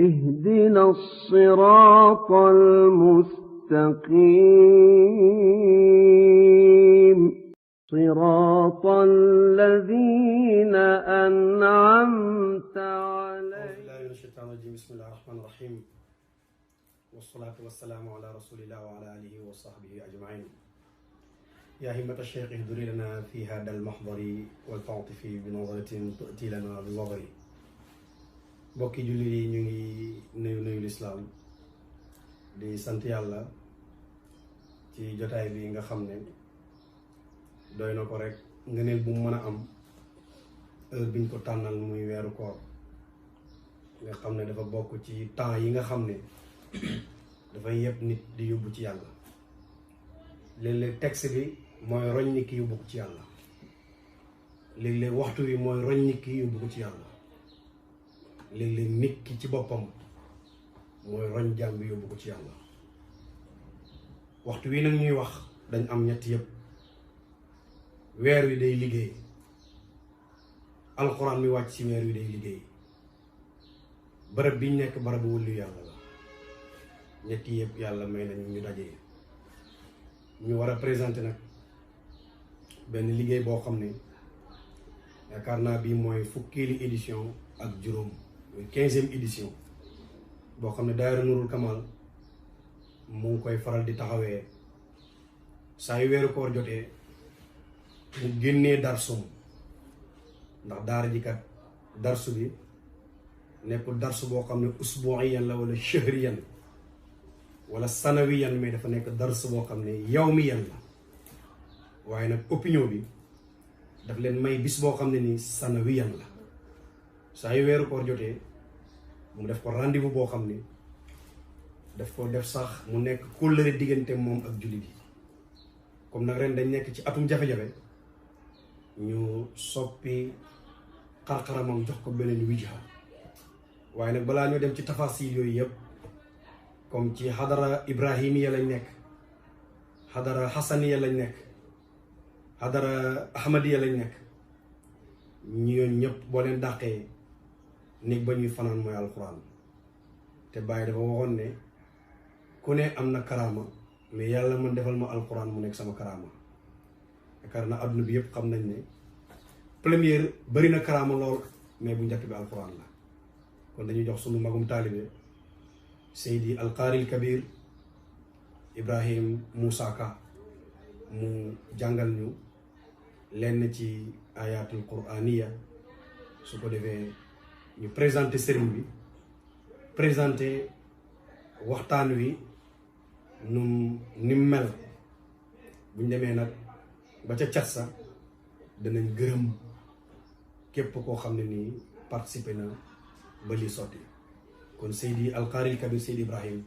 اهدنا الصراط المستقيم صراط الذين أنعمت عليهم. أعوذ بالله من الشيطان الرجيم. بسم الله الرحمن الرحيم، والصلاة والسلام على رسول الله وعلى آله وصحبه أجمعين. يا همة الشيخ اهدري لنا في هذا المحضر والتعطفي بنظرة تؤتي لنا بالظهر. bokki jullit yi ñu ngi nuyu lislaam di sant yàlla ci jotaay bi nga xam ne doy na ko rek ngëneel bu mu mën a am heure biñ ko tànnal muy weeru koor nga xam ne dafa bokk ci temps yi nga xam ne dafay yëpp nit di yóbbu ci yàlla. léeg-léeg texte bi mooy roñ nit ki yóbbu ko ci yàlla, léeg-léeg waxtu bi mooy roñ nit ki yóbbu ko ci yàlla, léeg-léeg nit ki ci boppam mooy roñ jàmm bi yóbbu ko ci yàlla. waxtu wi nag ñuy wax dañ am ñetti yëpp. weer wi day liggéey, alxuraan mi wàcc ci weer wi day liggéey, bërëb biñ nekk bërëbu wëllu yàlla la. ñetti yëpp yàlla may nañu ñu dajee ñu war a présenter nag benn liggéey boo xam ne yaakaar naa bii mooy fukkeeli édition ak juróom, muy 15e édition boo xam ne daayira Nurul Kamal mu ngi koy faral di taxawee saa yu weeru koor jotee mu génnee darsum. ndax daara ji kat darsu bi nekkul darsu boo xam ne usbuiyan la wala shahriyan wala sanawiyan, mais dafa nekk dars boo xam ne yawmiyan la. waaye nag opinion bi daf leen may bis boo xam ne ni sanawiyan la. saa yu weeru koor jotee mu def ko rendez-vous boo xam ne daf ko def sax mu nekk kóllëre diggante moom ak jullit yi. comme nag ren dañ nekk ci atum jafe-jafe, ñu soppi xar-xaramam jox ko beneen wijha. waaye nag balaa ñoo dem ci tafasil yooyu yëpp, comme ci xadara ibrahimiya lañ nekk, xadara xasaniya lañ nekk, xadara ahmadiya lañ nekk, ñooñu ñëpp boo leen dàqee néeg ba ñuy fanaan mooy alquran. te Baye dafa waxoon ne ku ne am na karaama, mais yàlla man defal ma alquran mu nekk sama karaama. yaakaar na adduna bi yëpp xam nañ ne première bari na karaama lool, mais bu njëkk bi alquran la. kon dañuy jox sunu magum taalibe Seydi Alqaari Kabir Ibrahim Moussa Ka mu jàngal ñu lenn ci ayatul quraniya. su ko defee ñu présenté sëriñ bi, présenté waxtaan wi ni mu mel. buñ demee nag ba ca cat sa danañ gërëm képp koo xam ne nii participé na ba lii sotti. kon Seydi Alqaari Kabir Seydi Ibrahim,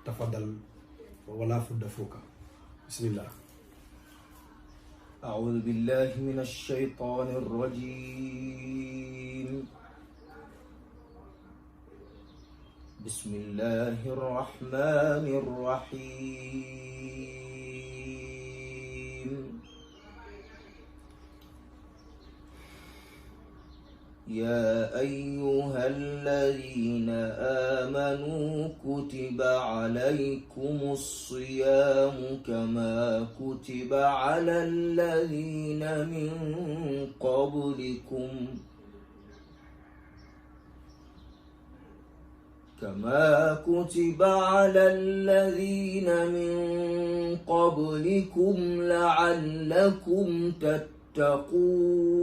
tafaddal wala fudda fuuka. bismillah. أعوذ بالله من الشيطان الرجيم. بسم الله الرحمن الرحيم. يا أيها الذين آمنوا كتب عليكم الصيام كما كتب على الذين من قبلكم لعلكم تتقون.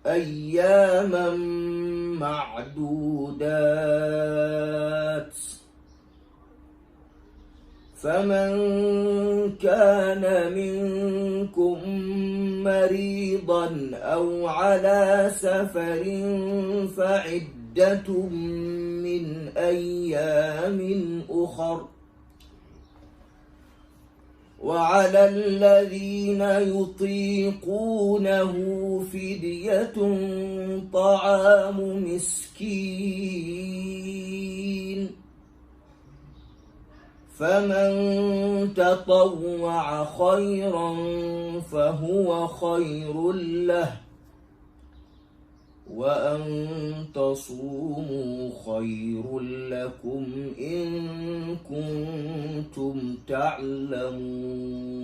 أياما معدودات، فمن كان منكم مريضا أو على سفر فعدة من أيام أخر، وعلى الذين يطيقونه فدية طعام مسكين، فمن تطوع خيرا فهو خير له، وأن تصوموا خير لكم إن كنتم تعلمون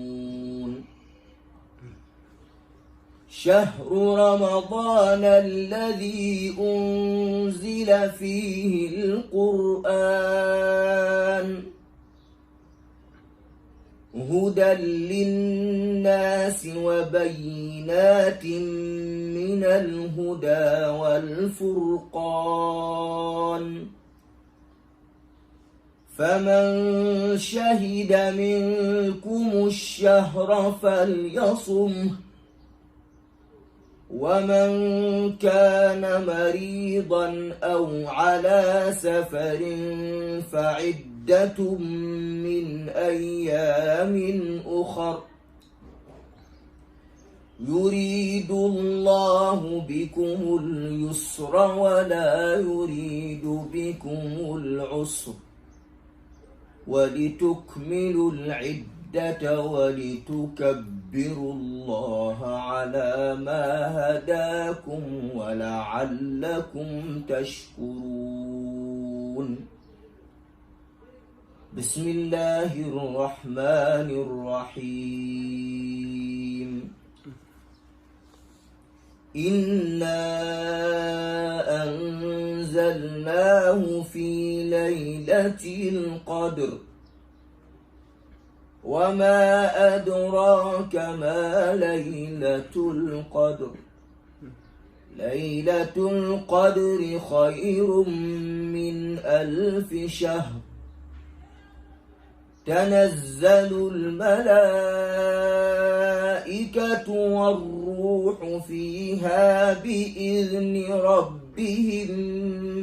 شهر رمضان الذي أنزل فيه القرآن هدى للناس وبينات من الهدى والفرقان فمن شهد منكم الشهر فليصمه ومن كان مريضا أو على سفر فعدة من أيام أخر يريد الله بكم اليسر ولا يريد بكم العسر ولتكملوا العدة ولتكبروا الله على ما هداكم ولعلكم تشكرون بسم الله الرحمن الرحيم إنا أنزلناه في ليلة القدر وما أدراك ما ليلة القدر ليلة القدر خير من 1000 شهر تنزل الملائكة والروح فيها بإذن ربهم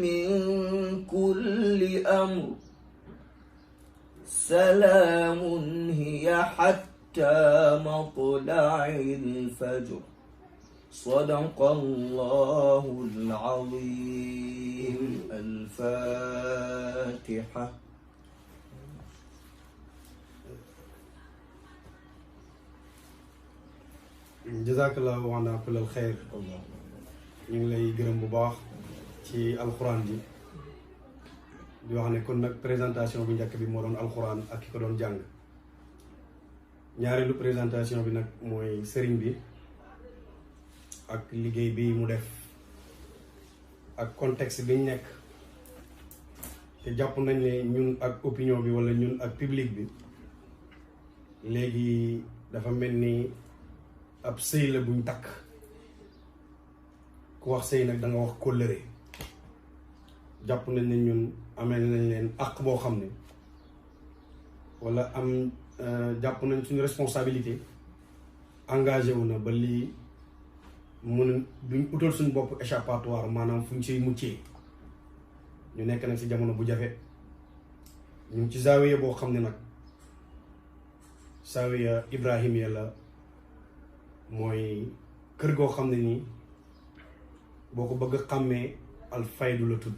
من كل أمر سلام هي حتى مطلع الفجر صدق الله العظيم الفاتحة jazakallahu ana kullal xeyr ñu ngi lay gërëm bu baax ci alxuraan ji di wax ne kon nag présentation bu njëkk bi moo doon alxuraan ak ki ko doon jàng ñaareelu présentation bi nag mooy sëriñ bi ak liggéey bi mu def ak contexte bi ñu nekk te jàpp nañ ne ñun ak opinion bi walla ñun ak public bi léegi dafa mel ni ab sëy la buñ takk ku wax sëy nag da nga wax kóllëre jàpp nañ ne ñun amee nañ leen àq boo xam ne walla am jàpp nañ suñu responsabilité engagé wu na ba lii mun duñ utal suñu bopp échappatoire maanaam fuñ siy muccee ñu nekk nag ci jamono bu jafe ñu ngi ci zaawiya boo xam ne nag zaawiya Ibrahimiya la mooy kër goo xam ne nii boo ko bëgg xàmmee alfaydu la tudd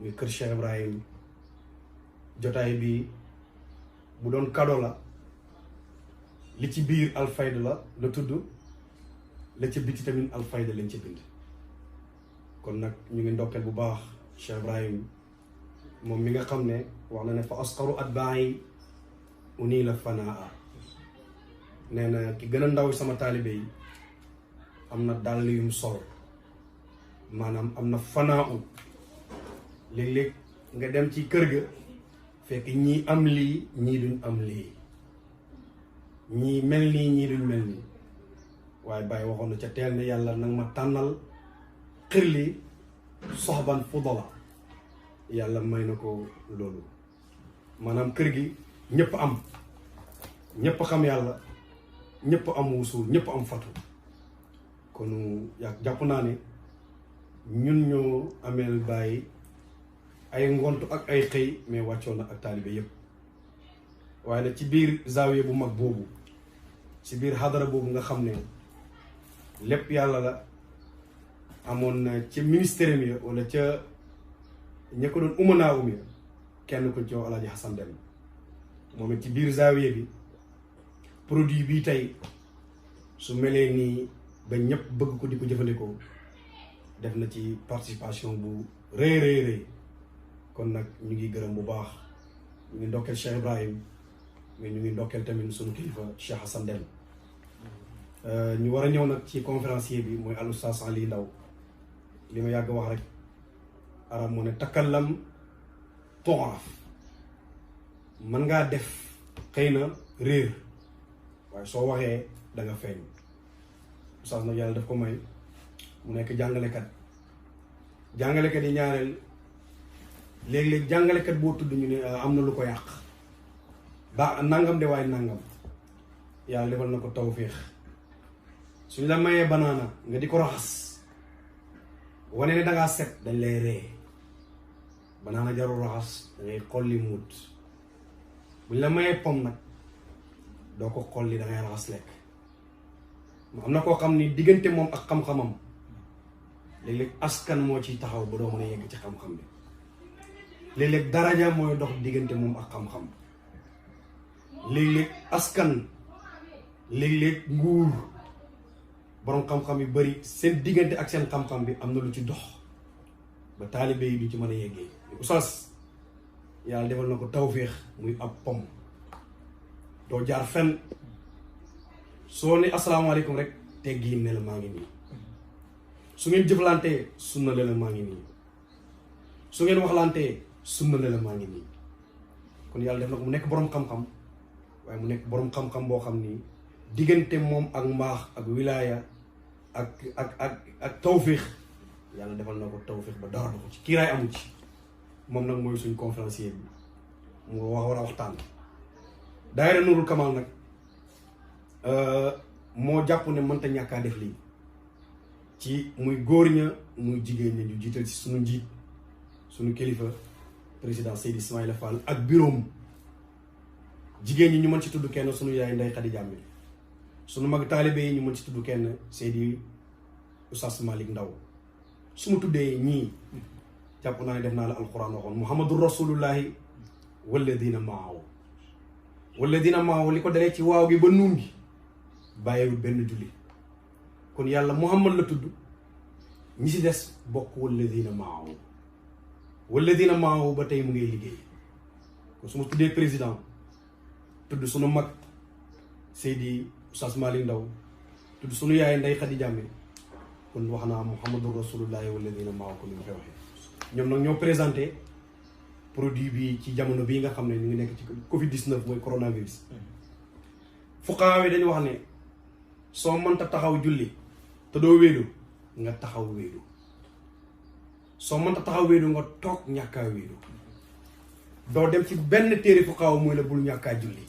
muy kër Cheikh Ibrahim jotaay bi bu doon kado la li ci biir alfaydu la tudd la ci biti tamit alfayda lañ ci bind kon nag ñu ngi ndokkeel bu baax Cheikh Ibrahim moom mi nga xam ne wax na ne fa asqaru atba'i unii la fanaa nee na ki gën a ndaw sama taalibe yi am na dàll yum sol maanaam am na fanaa u léeg-léeg nga dem ci kër ga fekk ñii am lii ñii duñ am lii ñii mel nii ñii duñ mel nii waaye Baye waxoon na ca teel ne yàlla nag ma tànnal xirli soxban fudala yàlla may na ko loolu maanaam kër gi ñëpp am ñëpp xam yàlla ñëpp am wusul ñëpp am fatu kon yaa jàpp naa ne ñun ñoo ameel Baye ay ngont ak ay xëy mais wàccoon na ak taalibe yëpp waaye nag ci biir zaawiya bu mag boobu ci biir xadara boobu nga xam ne lépp yàlla la amoon na ca ministère mi wala ca ña ko doon umanaawum ya kenn ko ci Alaaji Xasan Dem moom it ci biir zaawiya bi produit bii tey su melee nii ba ñëpp bëgg ko di ko jëfandikoo def na ci participation bu rëy kon nag ñu ngi gërëm bu baax ñu ngi ndokkeel Cheikh Ibrahim mais ñu ngi ndokkeel tamit sunu kilifa Cheikh Hassan Deme ñu war a ñëw nag ci conférencier bi mooy al oustaz Ali Ndaw li ma yàgg wax rek arab mu ne takallam tu'raf mën ngaa def xëy na réer waaye soo waxee da nga feeñ oustaz nag yàlla daf ko may mu nekk jàngalekat yi ñaareel léeg-léeg jàngalekat boo tudd ñu ne am na lu ko yàq ba nangam de waaye nangam yàlla defal na ko tawféex suñ la mayee banaana nga di ko raxas wane ne dangaa set dañ lay ree banaana jarul raxas dangay xolli muut buñ la mayee pom nag doo ko xolli dangay raxas lekk am na koo xam ni diggante moom ak xam-xamam léeg-léeg askan moo ciy taxaw ba doo mën a yegg ci xam-xam bi léeg-léeg daraja mooy dox diggante moom ak xam-xam léeg-léeg askan léeg-léeg nguur boroom xam-xam yu bari seen diggante ak seen xam-xam bi am na lu ci dox ba taalibe yi du ci mën a yeggee oustaz yàlla defal na ko tawféex muy ab pom doo jaar fenn soo ne asalaamaaleykum rek teggiin ne la maa ngi nii su ngeen jëflantee sunna la maa ngi nii su ngeen waxlantee sunna la maa ngi nii kon yàlla def na ko mu nekk boroom xam-xam waaye mu nekk boroom xam-xam boo xam ni diggante moom ak mbaax ak wilaaya ak tawfiix yàlla defal na ko tawfiix ba dara doxu ci kiiraay amu ci moom nag mooy suñ conférencier bi mu war a waxtaan daayira Nuurul Kamal nag moo jàpp ne mënta ñàkkaa def lii ci muy góor ña muy jigéen ña ñu jiital ci suñu njiit suñu kilifa président Seydi Ismaïla Fall ak bureau jigéen ñi ñu mën ci tudd kenn suñu yaay Ndey Xadi Jàmme suñu mag taalibe yi ñu mën ci tudd kenn Seydi Oustaz Malick Ndaw su ma tuddee ñii jàpp naa ne def naa la alquran waxoon muhammadu rasulullahi walladina maahu li ko dalee ci waaw gi ba nuun gi bàyyiwul benn julli kon yàlla muhammad la tudd ñi si des bokk walladina maahu ba tey mu ngi liggéey kon su ma tuddee président tudd sunu mag Seydi Oustaz Malick Ndaw tudd sunu yaay Ndey Xadi Jàmme kon wax naa muhammadu rasulullahi walladina maahu ko ni ma koy waxee ñoom nag ñoo présenté produit bi ci jamono bii nga xam ne ñu ngi nekk ci Covid-19 mooy coronavirus fuqahaa yi dañu wax ne soo mënta taxaw julli te doo wéedu nga taxaw wéedu soo mënta taxaw wéedu nga toog ñàkkaa wéedu doo dem ci benn téere fuqahaa mooy la bul ñàkkaa julli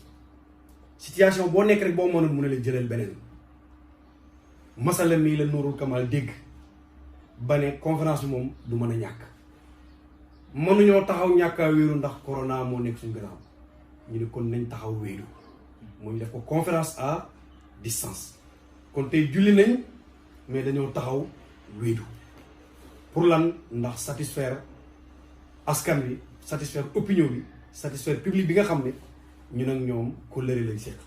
situation boo nekk rek boo mënul mu ne la jëlal beneen masala mii la Nuurul Kamal dégg ba ne conférence bi moom du mën a ñàkk mënuñoo taxaw ñàkkaa wéeru ndax corona moo nekk suñu gannaaw ñu ne kon nañ taxaw wéeru mooy def ko conférence à distance kon tey julli nañ mais dañoo taxaw wéedu pour lan ndax satisfaire askan bi satisfaire opinion bi satisfaire public bi nga xam ne ñu nag ñoom kóllëre lañ seq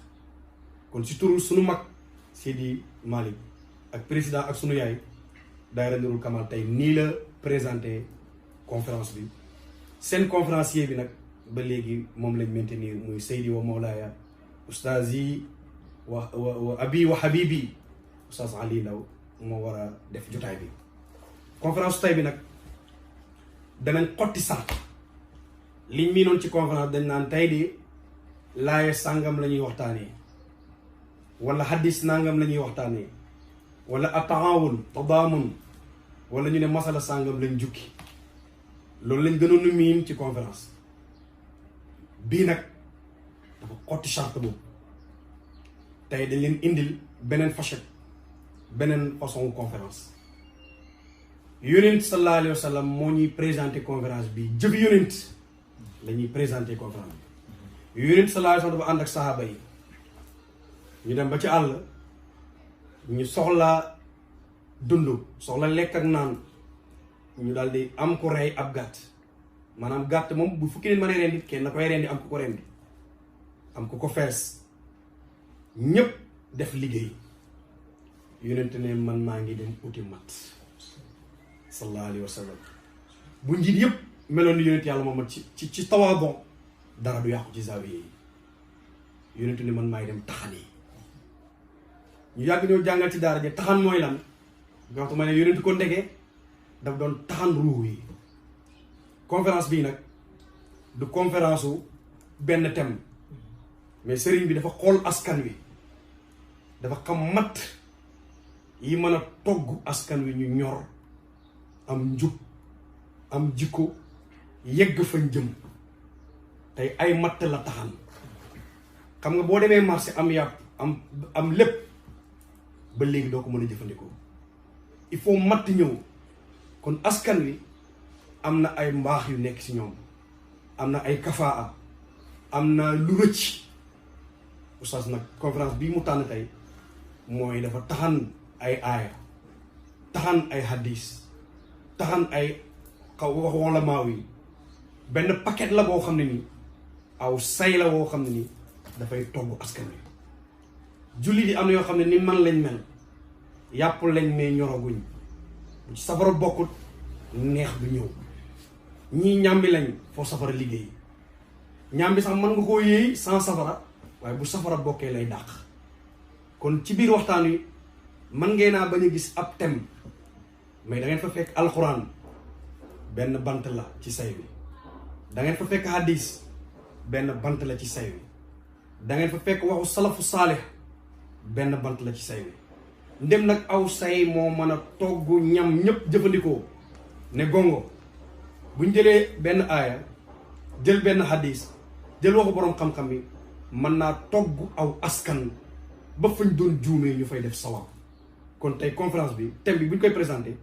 kon si turu suñu mag Seydi Malick ak président ak sunu yaay daayira Nuurul Kamal tey nii la présenté conférence bi seen conférencier bi nag ba léegi moom lañ maintenir muy Seydi wa Mawlaaya ustaazi wa abi wa habibi Oustaz Ali Ndaw moo war a def jotaay bi conférence tay bi nag danañ xotti sart liñ miinoon ci conférence dañ naan tey di laaye sàngam la ñuy waxtaanee wala hadis nangam la ñuy waxtaanee wala ataawun tadaamun wala ñu ne masala sàngam lañ jukki loolu lañ gënoon a miin ci conférence bii nag dafa xotti charte boobu tey dañ leen indil beneen facette beneen façon conférence yonent sallallahu alayhi wa sallam moo ñuy présenté conférence bi jëf yonent la ñuy présenté conférence bi yonent sallallahu alayhi wa sallam dafa ànd ak sahaaba yi ñu dem ba ci àll ñu soxla dund soxla lekk ak naan ñu daal di am ko rey ab gàtt maanaam gàtt moom bu fukki nit mën a rendi kenn na koy rendi am ko rendi am ko fees ñépp def liggéey yonent ne man maa ngi dem uti mat sallallahu alayhi wa sallam bu njiit yëpp meloon ni yonent yàlla Muhammad ci tawaadon dara du yàqu ci zaawiya yi yonentu ni man maay dem taxan yi ñu yàgg ñoo jàngal ci daara ja taxan mooy lan nga waxtu ma ne yonentu ko ndege daf doon taxan ruux yi conférence bii nag du conférence u benn thème mais sëriñ bi dafa xool askan wi dafa xam matt yi mën a togg askan wi ñu ñor am njub am jikko yegg fañ jëm tey ay matt la taxan xam nga boo demee marché am yàpp am lépp ba léegi doo ko mën a jëfandikoo il faut matt ñëw kon askan wi am na ay mbaax yu nekk ci ñoom am na ay kafaa am na lu rëcc oustaz nag conférence bii mu tànn tey mooy dafa taxan ay aaya taxan ay hadis taxan ay wax wala maaw yi benn paquet la boo xam ne nii aw say la boo xam ne nii dafay togg askan wi julli di am na yoo xam ne ni man lañ mel yàpp lañ mais ñoroguñ bu ci safara bokkut neex du ñëw ñii ñàmbi lañ foo safara liggéey ñàmbi sax mën nga koo yéey sans safara waaye bu safara bokkee lay dàq kon ci biir waxtaan wi man ngeen naa bañ a gis ab thème mais da ngeen fa fekk alxuraan benn bant la ci say wi da ngeen fa fekk hadis benn bant la ci say wi da ngeen fa fekk waxu salafu saalih benn bant la ci say wi ndem nag aw say moo mën a togg ñam ñëpp jëfandikoo ne gongo buñ jëlee benn aaya jël benn hadis jël waxu boroom xam-xam yi mën naa togg aw askan ba fañ doon juumee ñu fay def sawab kon tey conférence bi thème bi buñ koy présenté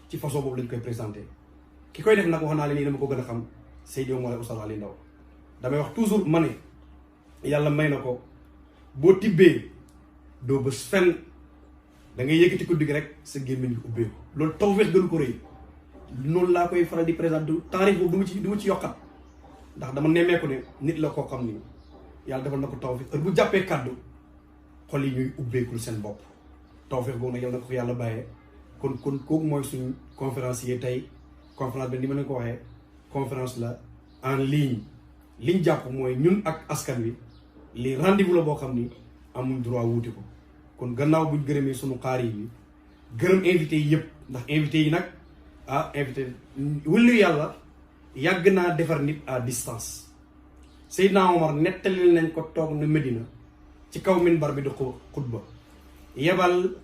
ci façon boobu lañ koy présenté ki koy def nag wax naa leen nii dama ko gën a xam Seydi Omar Oustaz Ali Ndaw damay wax toujours ma ne yàlla may na ko boo tibbee doo bés fenn da ngay yëkkati ko digg rek sa gémmiñ gi ubbeeku loolu tawfeex gënu ko rëy noonu laa koy faral di présenté taarif boobu du ma ci yokkat ndax dama nemmeeku ne nit la koo xam ni yàlla defal na ko tawfeex heure bu jàppee kàddu xol yi ñuy ubbeekul seen bopp tawfeex boobu nag yàlla na ko yàlla bàyyee kon kooku mooy suñu conférencier tey conférence bi ni ma leen ko waxee conférence la en ligne liñ jàpp mooy ñun ak askan wi li rendez-vous la boo xam ni amuñ droit wuute ko kon gannaaw buñ gërëmee suñu xaar yi gërëm invité yi yëpp ndax invité yi nag invité wëllu yàlla yàgg naa defar nit à distance Seydina Omar nettali nañ ko toog na Medina ci kaw minbar bi di xutba yebal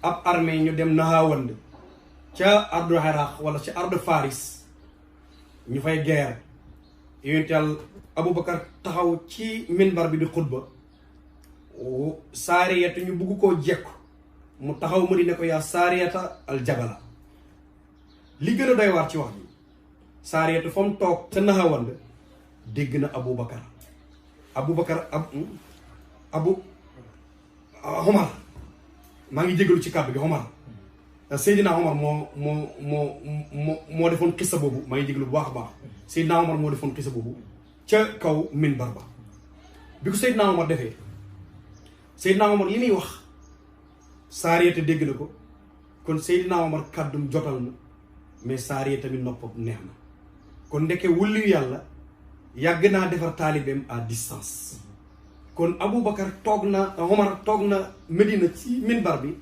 ab armée ñu dem Nahawand ca ardu Iraq wala ca ardu Faris ñu fay guerre yonent Yàlla Aboubacar taxaw ci minbar bi di xutba saariyata ñu bugg koo jekku mu taxaw ma di ne ko yaa saariyata al jabala li gën a doy waar ci wax ji saariyata fa mu toog ca Nahawand dégg na Aboubacar Omar maa ngi jégalu ci kàddu gi Omar Seydina Omar moo defoon xissa boobu maa ngi jégalu bu baax a baax Seydina Omar moo defoon xissa boobu ca kaw minbar ba bi ko Seydina Omar defee Seydina Omar li muy wax saariyata dégg na ko kon Seydina Omar kàddum jotal na mais saariya tamit noppam neex na kon ndeke wulli yàlla yàgg naa defar taalibeem à distance kon Aboubacar Omar toog na Medina ci minbar bi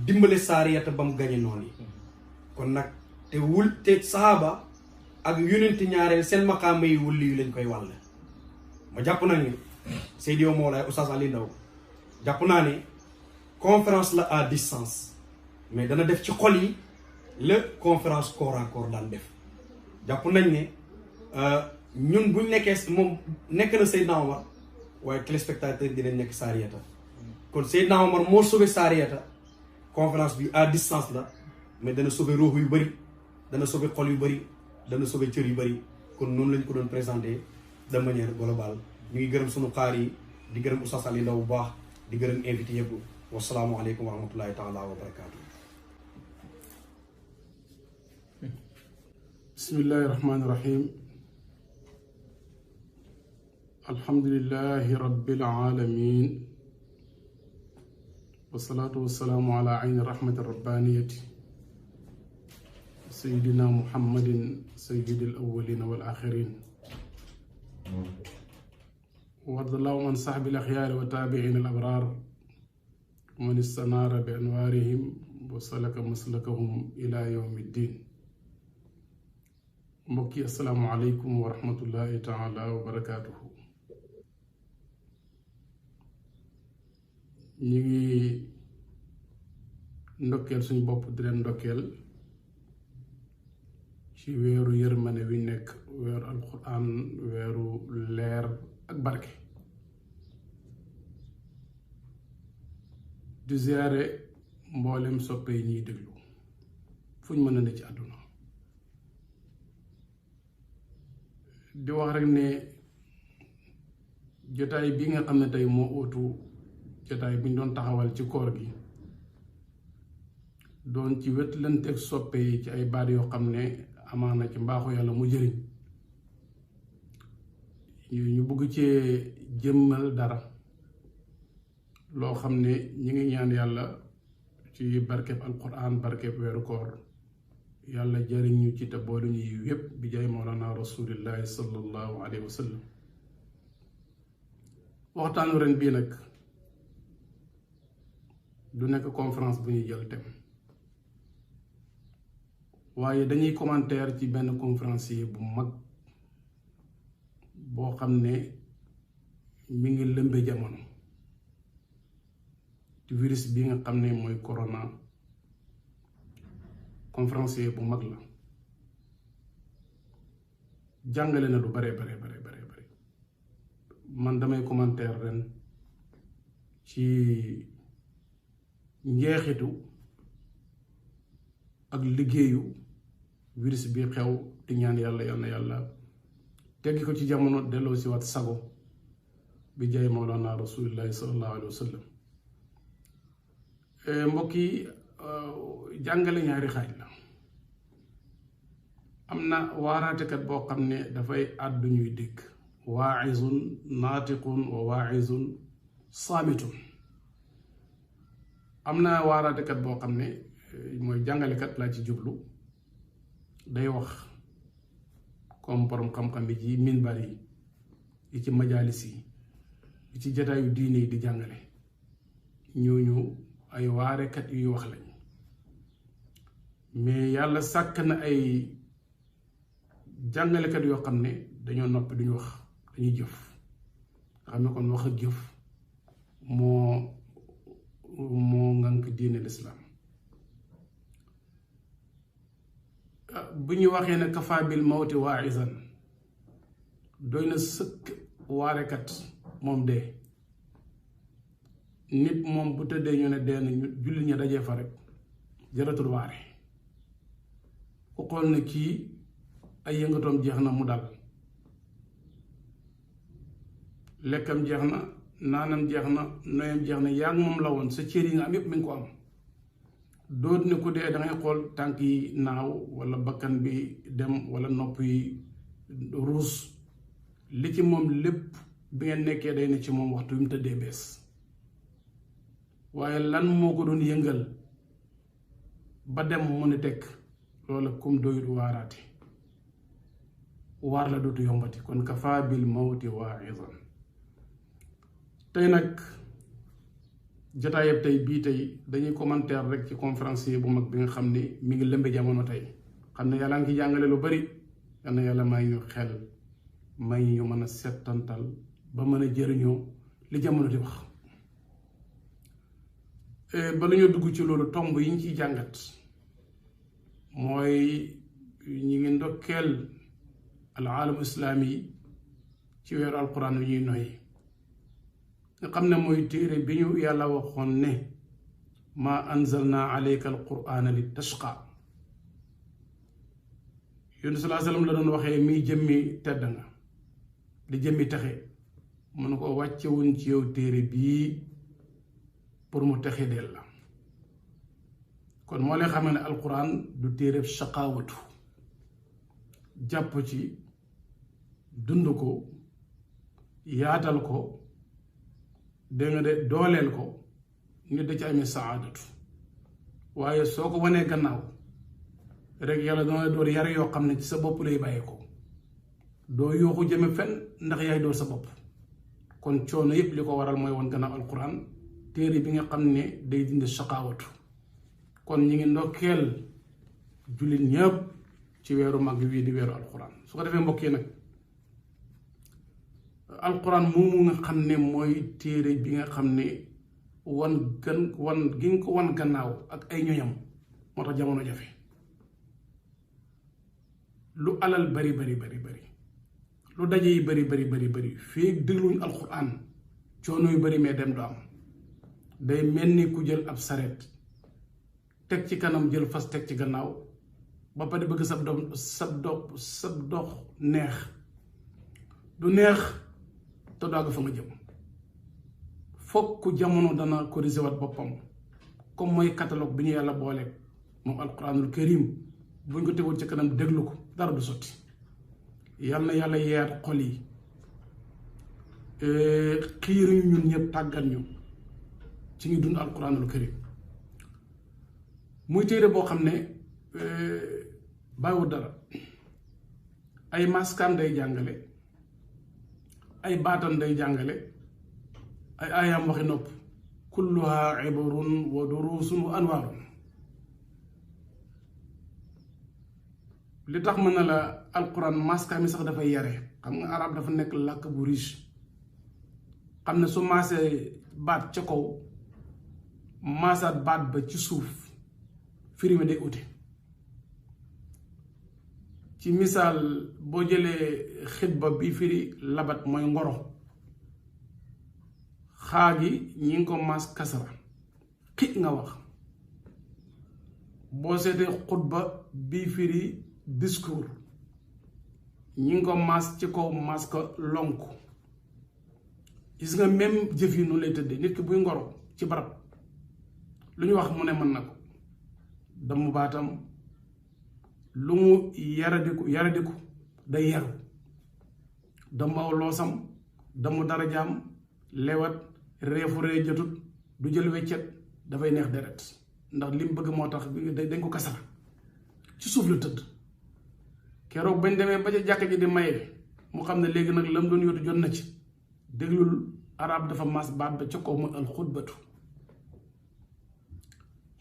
dimbale saariyata ba mu gañe noonu yi kon nag te sahaaba ak yonenti ñaareel seen maqaama yi wulli yu lañ koy wàll ma jàpp na ni Seydi Mawlaay Oustaz Ali Ndaw jàpp naa ne conférence la à distance mais dana def ci xol yi la conférence corps à corps daan def jàpp nañ ne ñun buñ nekkee moom nekk na Seydina Omar waaye téléspectateur dinañ nekk saariyata kon Seydina Omar moo sauvé saariyata conférence bi à distance la mais dana sauvé ruux yu bëri dana sauvé xol yu bëri dana sauvé cër yu bëri kon noonu lañ ko doon présenté de manière globale ñu ngi gërëm sunu xaar yi di gërëm Oustaz Ali Ndaw bu baax di gërëm invité yëpp wasalaamu aleykum wa rahmatullahi taala wa barakaatu. bismillahi rahmaani rahim alhamdulillahi rabbil alamin wasalaatu wasalaamu ala ayni rahmati rabbaniyati سيدنا محمد سيد الأولين والآخرين وارض اللهم عن صحب الأخيار والتابعين الأبرار ومن استنار بأنوارهم وسلك مسلكهم إلى يوم الدين. mbokki assalaamu aleykum wa rahmatullahi taala wa barakaatuhu. ñu ngi ndokkeel suñu bopp di leen ndokkeel ci weeru yërmane wi nekk weeru alquran, weeru leer ak barke. di ziyaare mboolem soppe yi ñuy déglu fuñ mën a ne ci àdduna. di wax rek ne jotaay bi nga xam ne tey moo óotu jotaay bi ñu doon taxawal ci koor gi doon ci wetlanteeg soppe yi ci ay baat yoo xam ne amaana ci mbaaxu yàlla mu jëriñ ñu bëgg cee jëmmal dara loo xam ne ñi ngi ñaan yàlla ci barkeb alquran, barkeb weeru koor, yàlla jëriñ ñu ci te boolu ñu yiw yépp bi jaay mawlana rasulillahi sallallahu alayhi wa sallam. waxtaanu ren bii nag du nekk conférence bu ñuy jël thème, waaye dañuy commentaire ci benn conférencier bu mag boo xam ne mi ngi lëmbe jamono ci virus bi nga xam ne mooy corona. conférencier bu mag la, jàngale na lu bare man damay commentaire ren ci njeexitu ak liggéeyu virus bi xew di ñaan yàlla teggi ko ci jamono delloo si waat sago bi jaay mawlana rasulillahi sallallahu alayhi wa sallam. mbokk yi, jàngale ñaari xaaj la. am na waaraatekat boo xam ne dafay àddu ñuy dégg, waaizun naatiqun wa waaizun saamitun. am na waaraatekat boo xam ne mooy jàngalekat laa ci jublu, day wax comme borom xam-xam yi ci minbar yi ci majalis yi ci jataayu diine yi di jàngale. ñooñu ay waarekat yuy wax lañ, mais yàlla sàkk na ay jàngalekat yoo xam ne dañoo noppi duñu wax, dañuy jëf. nga xam ne kon wax ak jëf moo ngànk diine lislaam. bu ñu waxee ne kafa bil mawti waa'izan, doy na sëkk waarekat moom dee. nit moom bu tëddee ñu ne dee na ñu julli ña dajee fa rek jaratul waare. ku xool ne kii ay yëngatoom jeex na mu dal, lekkam jeex na, naanam jeex na, noyam jeex na, yaa ngi moom la woon, sa cër yi nga am yépp mi ngi ko am. doot ne ku dee dangay xool tànk yi naaw wala bakkan bi dem wala nopp yi ruus. li ci moom lépp bi ngeen nekkee day ne ci moom waxtu bi mu tëddee bees. waaye lan moo ko doon yëngal ba dem mu ne tekk, loola kum doyut waaraate waar la dootu yombati. kon kafa bil mawti waa'izan. tey nag jotaayab tey bii tey dañuy commentaire rek ci conférencier bu mag bi nga xam ne mi ngi lëmbe jamono tey. xam ne yàlla ngi ci jàngale lu bari. yal na yàlla may ñu xel, may ñu mën a settantal ba mën a jëriñoo li jamono di wax. bala ñoo dugg ci loolu, tomb yi ñu ciy jàngat mooy ñi ngi ndokkeel al aalamu islaami yi ci weeru alquran wi ñuy noy, nga xam ne mooy téere bi ñu yàlla waxoon ne maa anzalna alayka alqur'ana li tashqa. yonent sallallahu alayhi wa sallam la doon waxee miy jëmmi tedd nga di jëmmi texe, mu ne ko wàccewuñ ci yow téere bii pour mu texe del la. kon moo leen xam ne alquran du téereb shaqaawatu. jàpp ci dund ko, yaatal ko, dégg nga de dooleel ko, nit da ci amee saadatu. waaye soo ko wanee gannaaw rek yàlla dana door yar yoo xam ne ci sa bopp lay bàyyee ko doo yuuxu jëme fenn ndax yaay door sa bopp kon coono yépp li ko waral mooy woon gannaaw alquran téere bi nga xam ne day dindi saqaawatu kon ñi ngi ndokkeel jullit ñëpp ci weeru mag wii di weeru alquran su ko defee mbokk yi nag alquran moomu nga xam ne mooy téere bi nga xam ne wan gi nga ko wan gannaaw ak ay ñoñam moo tax jamono jafe lu alal bari lu daje yi bari fii dégluñ alquran coono yu bari mais dem du am day mel ni ku jël ab saret teg ci kanam jël fas teg ci gannaaw ba pare bëgg sab dox neex du neex te doo àgg fa nga jëm fokk jamono dana corrigé wat boppam comme mooy catalogue bi ñu yàlla boole moom alquranul karim buñ ko tegoon ci kanam déglu ko dara du sotti yal na yàlla yeer xol yi xiiruñu ñun ñëpp tàggat ñu ci ñu dund alquranul karim muy téere boo xam ne bàyyiwul dara ay maskaan day jàngale ay baatam day jàngale ay ayam waxi nopp kulluha ibarun wa durusun wa anwaarun li tax mën na la alquran maska mi sax dafay yare xam nga arab dafa nekk làkk bu riche xam ne su maasee baat ca kaw maasaat baat ba ci suuf firi mi day ute ci misaal boo jëlee xitba bi firi labat mooy ngoro xaa gi ñi ngi ko maas kasara xi nga wax boo seetee xutba bi firi discours ñi ngi ko maas ci kaw maas ko lonk gis nga même jëf yi noonu lay tëddee nit ki buy ngoro ci barab lu ñu wax mu ne mën na ko damu baatam lu mu yaradiku day yaru damu aw loosam damu darajaam lewat reefu ree jotut du jël weccet dafay neex deret ndax lim bëgg moo tax dañ ko kasara ci suuf la tëdd keroog bañ demee ba ca jàkk ji di maye mu xam ne léegi nag lam doon yóotu jot na ci déglul arab dafa mas baat ba ca kaw mooy al xutbatu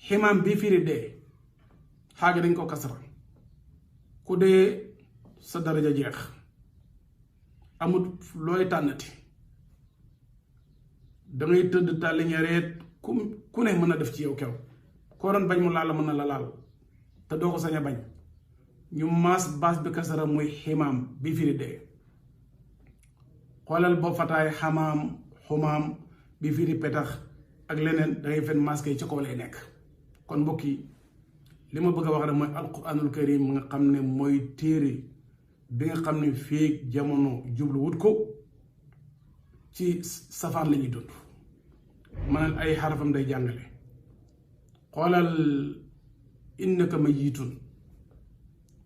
ximaam bii firi dee xaagi dañ ko kasara ku dee sa daraja jeex amut looy tànnati dangay tëdd tàlli ñareet ku ne mën a def ci yow kew koo doon bañ mu laal la mën na la laal te doo ko sañ a bañ ñu maas baas bi kasara muy ximaam bi firi dee xoolal boo fataay xamaam xumaam bi firi petax ak leneen dangay fen masque yi ci kaw lay nekk kon mbokk yi li ma bëgg a wax rek mooy alquranul karim nga xam ne mooy téere bi nga xam ne fii jamono jublu wut ko ci safaan la ñuy dund maanaam ay xarafam day jàngale xoolal innaka mayitun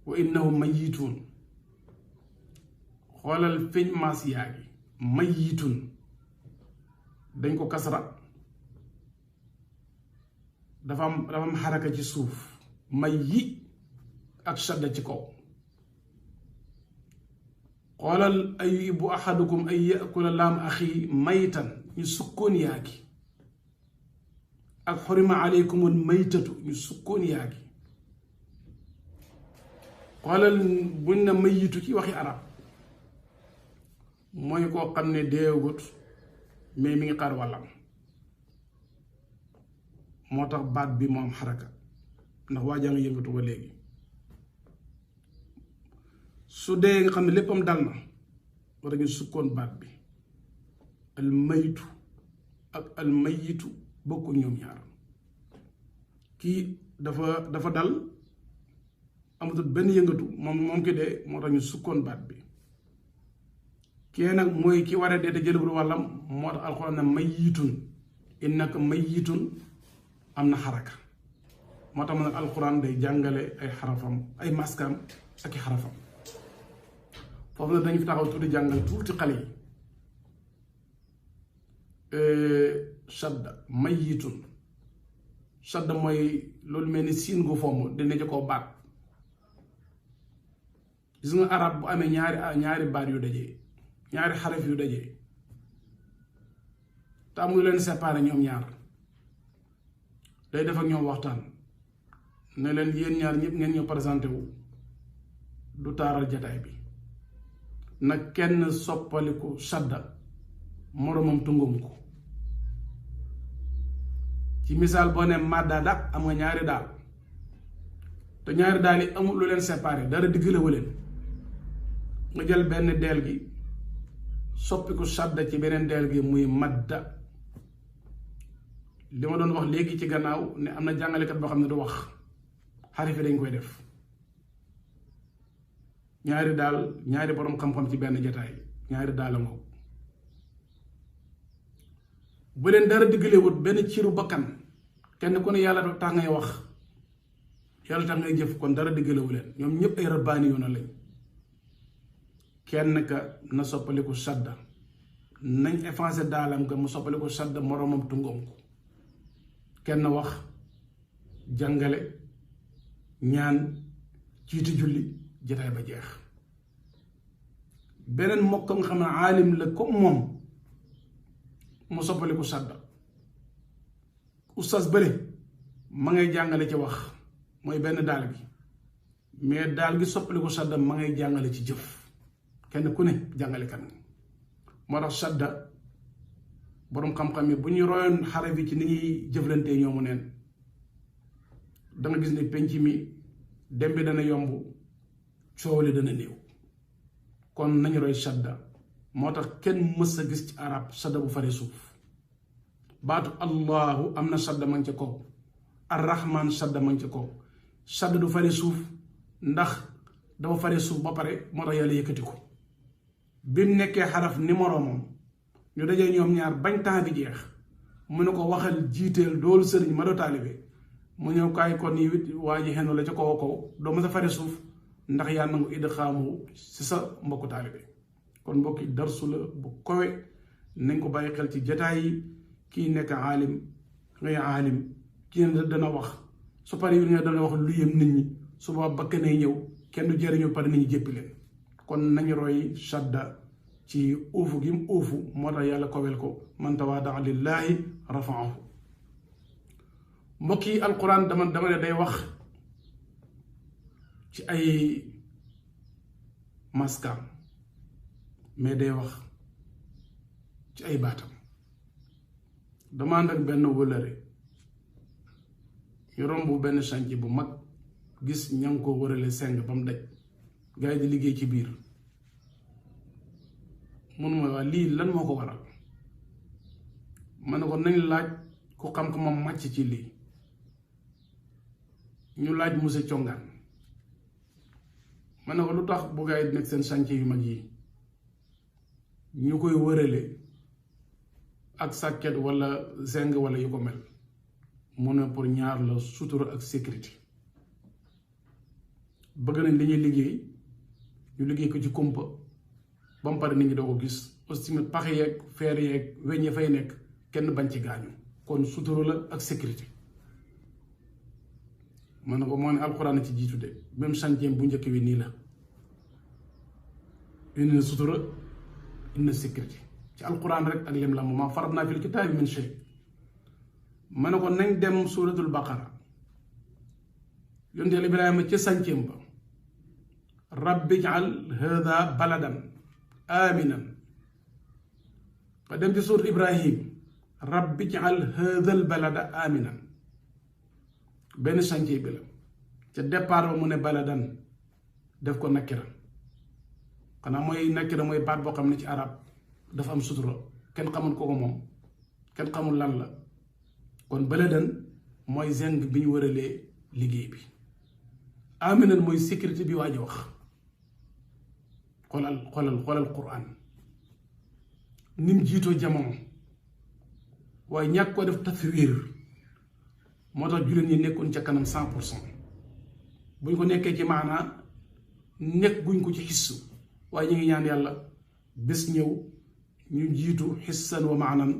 wa innahum mayitun xoolal fiñ maas yaa gi mayitun dañ ko kasara dafa am xaraka ci suuf may yi ak shadda ci kaw xoolal ayubu ahadukum ay yakula laam axi maytan ñu sukkoon yaa gi ak xurima aleykumul maytatu ñu sukkoon yaa gi xoolal buñ na mayitu ci waxi arab mooy koo xam ne deewagut mais mi ngi xaar wàllam moo tax baat bi mu am xaraka ndax waajaa nga yëngatu ba léegi su dee nga xam ne léppam dal na war a ngi sukkoon baat bi al maytu ak al mayitu bokku ñoom ñaar kii dafa dal amatul benn yëngatu moom ki dee moo tax ñu sukkoon baat bi kii nag mooy ki war a dee te jëlagul wàllam moo tax alxuraan ne mayitun innaka mayitun am na xaraka moo tax ma nag alxuraan day jàngale ay xarafam ay maskam ak i xarafam foofu nag dañu fi taxaw tuuti jàngal tuuti xale yi shadda mayitun shadda mooy loolu mel ni siin gu fomm dina jëkkoo baat gis nga arab bu amee ñaari baat yu dajee ñaari xaraf yu dajee te amul leen séparé ñoom ñaar day def ak ñoom waxtaan ne leen yéen ñaar ñëpp ngeen ñoo présenté wu du taaral jataay bi nag kenn soppaliku sadda moromam tungum ko ci misaal boo ne madada am nga ñaari daal te ñaari daal yi amul lu leen séparé dara diggalewu leen nga jël benn deel gi soppiku sadda ci beneen deel gi muy madda li ma doon wax léegi ci gannaaw ne am na jàngalekat boo xam ne du wax xarifi dañ koy def ñaari borom xam-xam ci benn jataay ñaari daal la ngoog bu leen dara diggalewut benn ciru bakkan kenn ku ne yàlla tax ngay wax yàlla tax ngay jëf kon dara diggalewu leen ñoom ñëpp ay rabbaani yoona lañ kenn ka na soppaliku sadda nañ effacé daalam ka mu soppaliku sadda moromam tungoom ko kenn wax jàngale ñaan ciiti julli jataay ba jeex beneen mokk nga xam ne aalim la comme moom mu soppaliku sadda oustaz bële ma ngay jàngale ci wax mooy benn daal gi mais daal gi soppaliku sadda ma ngay jàngale ci jëf kenn ku ne jàngale kan moo tax sadda boroom xam-xam yi bu ñu royoon xare bi ci ni ñuy jëflantee ñoomu neen da nga gis ne penc mi dem bi dana yomb coow li dana néew kon nañu roy sadda moo tax kenn mës a gis ci arab sadda bu fare suuf baatu allahu am na sadda man ca kaw arrahman sadda man ca kaw sadda du fare suuf ndax dafa fare suuf ba pare moo tax yàlla yëkkati ko bi mu nekkee xaraf numéro moom ñu dajee ñoom ñaar bañ temps bi jeex mu ne ko waxal jiiteel doolu sëriñ ma doo taalibe mu ñëw kaay kon yi wit waa ji xenu la ca kaw a kaw doo ma sa fare suuf ndax yaa nangu idxaamu si sa mbokku taalibe kon mbokki darsu la bu kowe nañ ko bàyyi xel ci jataay yi kii nekk aalim ngay aalim kii ne dana wax su pare yu ne dana wax lu yëm nit ñi su boobaa bakkanay ñëw kenn du jëriñu pare nit ñi jéppi leen kon nañu roy sadda ci uufu gi mu uufu moo tax yàlla kowel ko man tawaadaa lillaahi rafaahu mbokk yi alquran dama ne day wax ci ay maskaam mais day wax ci ay baatam dama ànd ak benn wëlëre ñu romb benn chantier bu mag gis ña ngi ko wërale seng ba mu daj gars yi di liggéey ci biir munuma waa lii lan moo ko waral ma ne ko nañ laaj ku xam-xamam màcc ci lii ñu laaj monsieur Congaan ma ne ko lu tax bu gars yi di nekk seen chantier yu mag yi ñu koy wërale ak sàkket wala zeng wala yu ko mel mu ne pour ñaar la sutura ak sécurité bëgg nañ li ñuy liggéey ñu liggéey ko ci kumpa ba mu pare nit ñi doo ko gis aussi tamit pax yeeg feer yeeg weñ ya fay nekk kenn bañ ci gaañu kon sutura la ak sécurité man na ko moo ne alxuraan ci jiitu de même chantier bu njëkk wi nii la indi na sutura indi na sécurité ci alxuraan rek ak lim la ma farat naa fil kitaabi min shay ma ne ko nañ dem suuratul baqara yonent Ibrahima ca chantier ba rabbi ij'al haadha baladan aminan fa dem ci suurat Ibrahim rabbi ij'al haadhal balada aminan benn chantier bi la ca départ ba mu ne baladan def ko nakira xanaa mooy nakira mooy baat boo xam ne ci arab dafa am sutura kenn xamul ko moom kenn xamul lan la kon baladan mooy zeng bi ñu wëralee liggéey bi aminan mooy sécurité bi waa ji wax xoolal Qur'an ni mu jiitoo jamono waaye ñàkk ko def taswiir moo tax jullit ñi nekkoon ca kanam 100% buñ ko nekkee ci maanaa nekk guñ ko ci xissu waaye ñu ngi ñaan yàlla bés ñëw ñu jiitu xissan wa maanan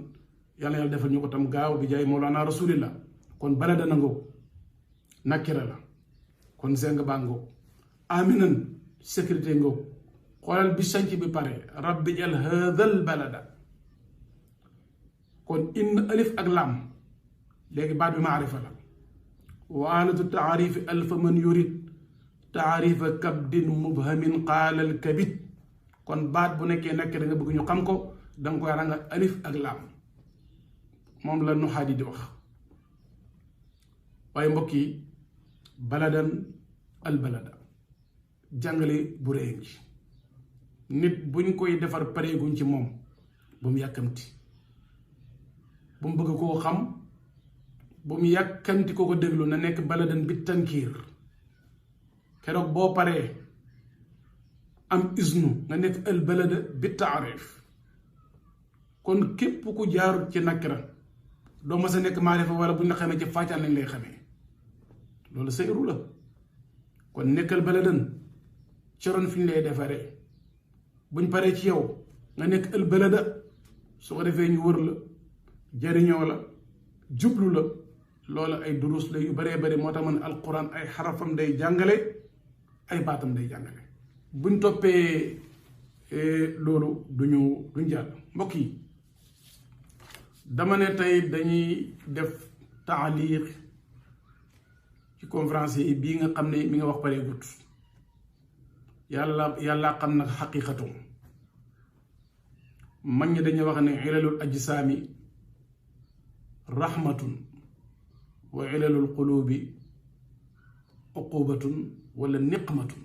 yàlla defal ñu ko tam gaaw bi jaay Mawlana Rasulillah kon balada na ngoo nakira la kon zeng baa ngoo aminan sécurité ngoog xoolal bi sanc bi pare rabbi jal hadal balada kon inn alif ak lam léegi baat bi maarifa la wa alatu taarifi alfa man yurid taarifa kabdin mubhamin qaalal kabit kon baat bu nekkee nekk da nga bëgg ñu xam ko danga koy ranga alif ak lam moom la nuxaadi di wax waaye mbokk yi baladan al balada jàngale bu réy ngi nit buñ koy defar pareeguñ ci moom bu mu yàkkamti bu mu bëgg koo xam bu mu yàkkamti ko déglu na nekk baladan bi tankiir keroog boo paree am isnu nga nekk al balada bi taarif kon képp ku jaarut ci nakira doo ma sa nekk maarifa wala buñ la xamee ci fàccaan lañ lay xamee loolu sayru la kon nekkal baladan coroon fi ñu lay defaree buñ paree ci yow nga nekk al balada su ko defee ñu wër la jariñoo la jublu la loola ay durus la yu baree bari moo tax man alquran ay xarafam day jàngale ay baatam day jàngale buñ toppee loolu duñ jàll mbokk yi dama ne tey dañuy def taaliq ci conférence yi bii nga xam ne mi nga wax pare gut yàlla xam nag xaqiqatum mag ñi dañuy wax ne ilalul ajsaami rahmatun wa ilalul qulubi uqubatun wala niqmatun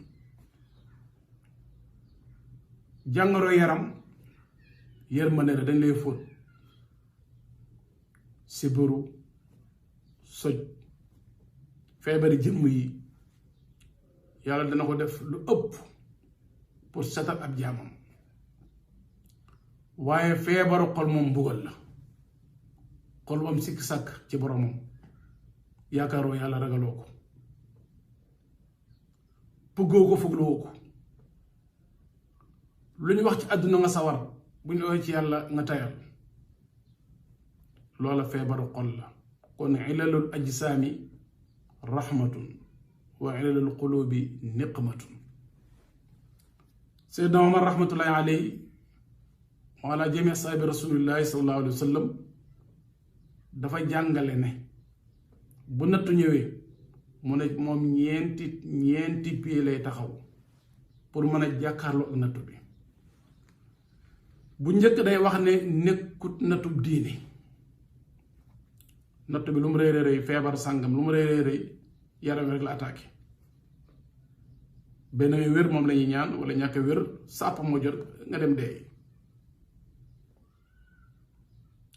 jàngoro yaram yërmande la dañ lay fóot sibiru soj feebari jëmm yi yàlla dana ko def lu ëpp pour setal ab jaamam waaye feebaru xol moom mbugal la xol bu am sikki sàkk ci boromam yaakaaroo yàlla ragaloo ko bëggoo ko fogloo ko lu ñu wax ci àdduna nga sawar bu ñu ooy ci yàlla nga tayal loola feebaru xol la kon ilalul ajsaami rahmatun wa ilalul qulubi niqmatun Seydina Omar rahmatullahi alayhi wa ala jami asaabi rasulillahi sallallahu alayhi wa sallam dafa jàngale ne bu nattu ñëwee mu ne moom ñeenti pied lay taxaw pour mën a jàkkaarloo ak nattu bi bu njëkk day wax ne nekkut nattub diine natt bi lu mu rëy rëy feebar sàngam lu mu rëy rëy yaram rek la attaqué benn wér moom lañuy ñaan wala ñàkk wér sàpp moo jot nga dem dee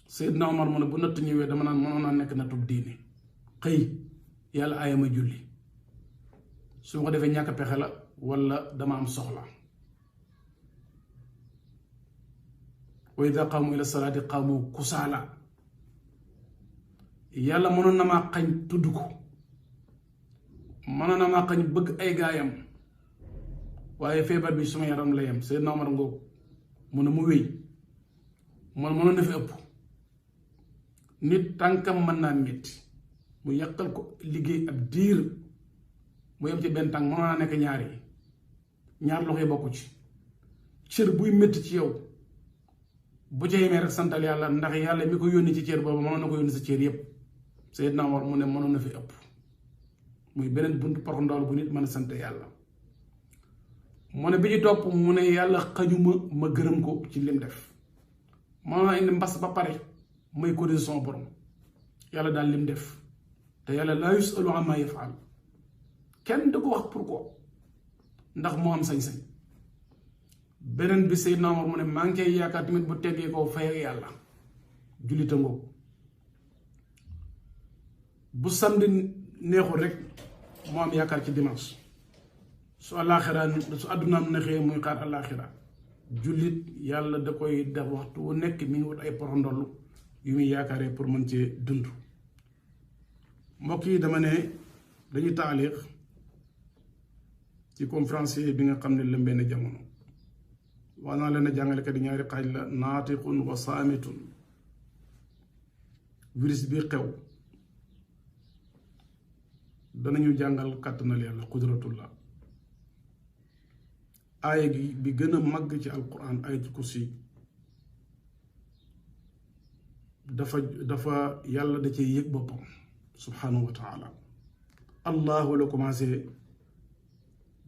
Seydina Omar mu ne bu natt ñëwee dama naan mënoon naa nekk nattub diine xëy yàlla ayama julli su ma ko defee ñàkk pexe la wala dama am soxla wa ida qaamu ila salaati qaamu kusaala yàlla mënoon na maa xañ tudd ko mënoon na maa xañ bëgg ay gaayam waaye feebar bi suma yaram la yem Seydina Omar ngoog mu ne mu wéy man mënoon na fi ëpp nit tànkam mën naa métti mu yàqal ko liggéey ab diir mu yem ci benn tànk mënoon naa nekk ñaar loxo yi bokku ci cër buy métti ci yow bu ca yemee rek santal yàlla ndax yàlla mi ko yónni ci cër boobu mënoon na ko yónni sa cër yépp Seydina Omar mu ne mënoon na fi ëpp muy beneen buntu porox ndool bu nit mën a sant yàlla mu ne bi ñu topp mu ne yàlla xañuma ma gërëm ko ci lim def mënoon naa indi mbas ba pare may ko de son borom yàlla daal lim def te yàlla laa yusalu amma yafaal kenn da ko wax pourquoi ndax moo am sañ-sañ beneen bi Seydina Omar mu ne maa ngi koy yaakaar tamit bu teggee koo fay ak yàlla jullita ngoo bu samedi neexul rek moo am yaakaar ci dimanche su àllaaxira su àddunaam neexee muy xaar àllaaxira jullit yàlla da koy def waxtu wu nekk mi ngi wut ay porondoll yu muy yaakaaree pour mën cee dund mbokk yi dama ne dañuy taaliq ci conférencier bi nga xam ne lëmbee na jamono wax naa leen a jàngalekat yi ñaari xaaj la naatiqun wa saamitun virus bi xew danañu jàngal kàttanal yàlla qudratullah aaya gi bi gën a màgg ci alquran ayatul kursi dafa yàlla da cee yëg boppam subhanahu wa taala. allahu la commencé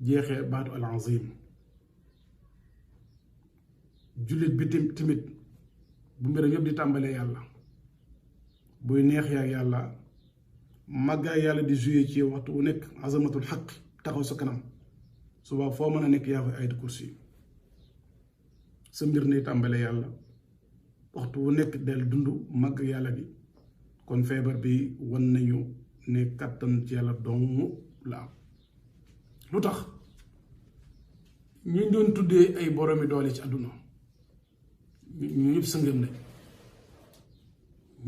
jeexee baatu al azim. jullit bi timit bu mbiram yëpp di tàmbalee yàlla, buy neex yaag yàlla, màggaay yàlla di joué ci waxtu wu nekk azamatul xaq taxaw sa kanam, suba foo mën a nekk yaa koy ayatul kursi. sa mbir nay tàmbalee yàlla, waxtu wu nekk del dund màgg yàlla bi. kon feebar bi wan nañu ne kàttan ci yàlla dong la am. lu tax ñu doon tuddee ay boromi doole ci àdduna ñu ñëpp sëngéem lañ,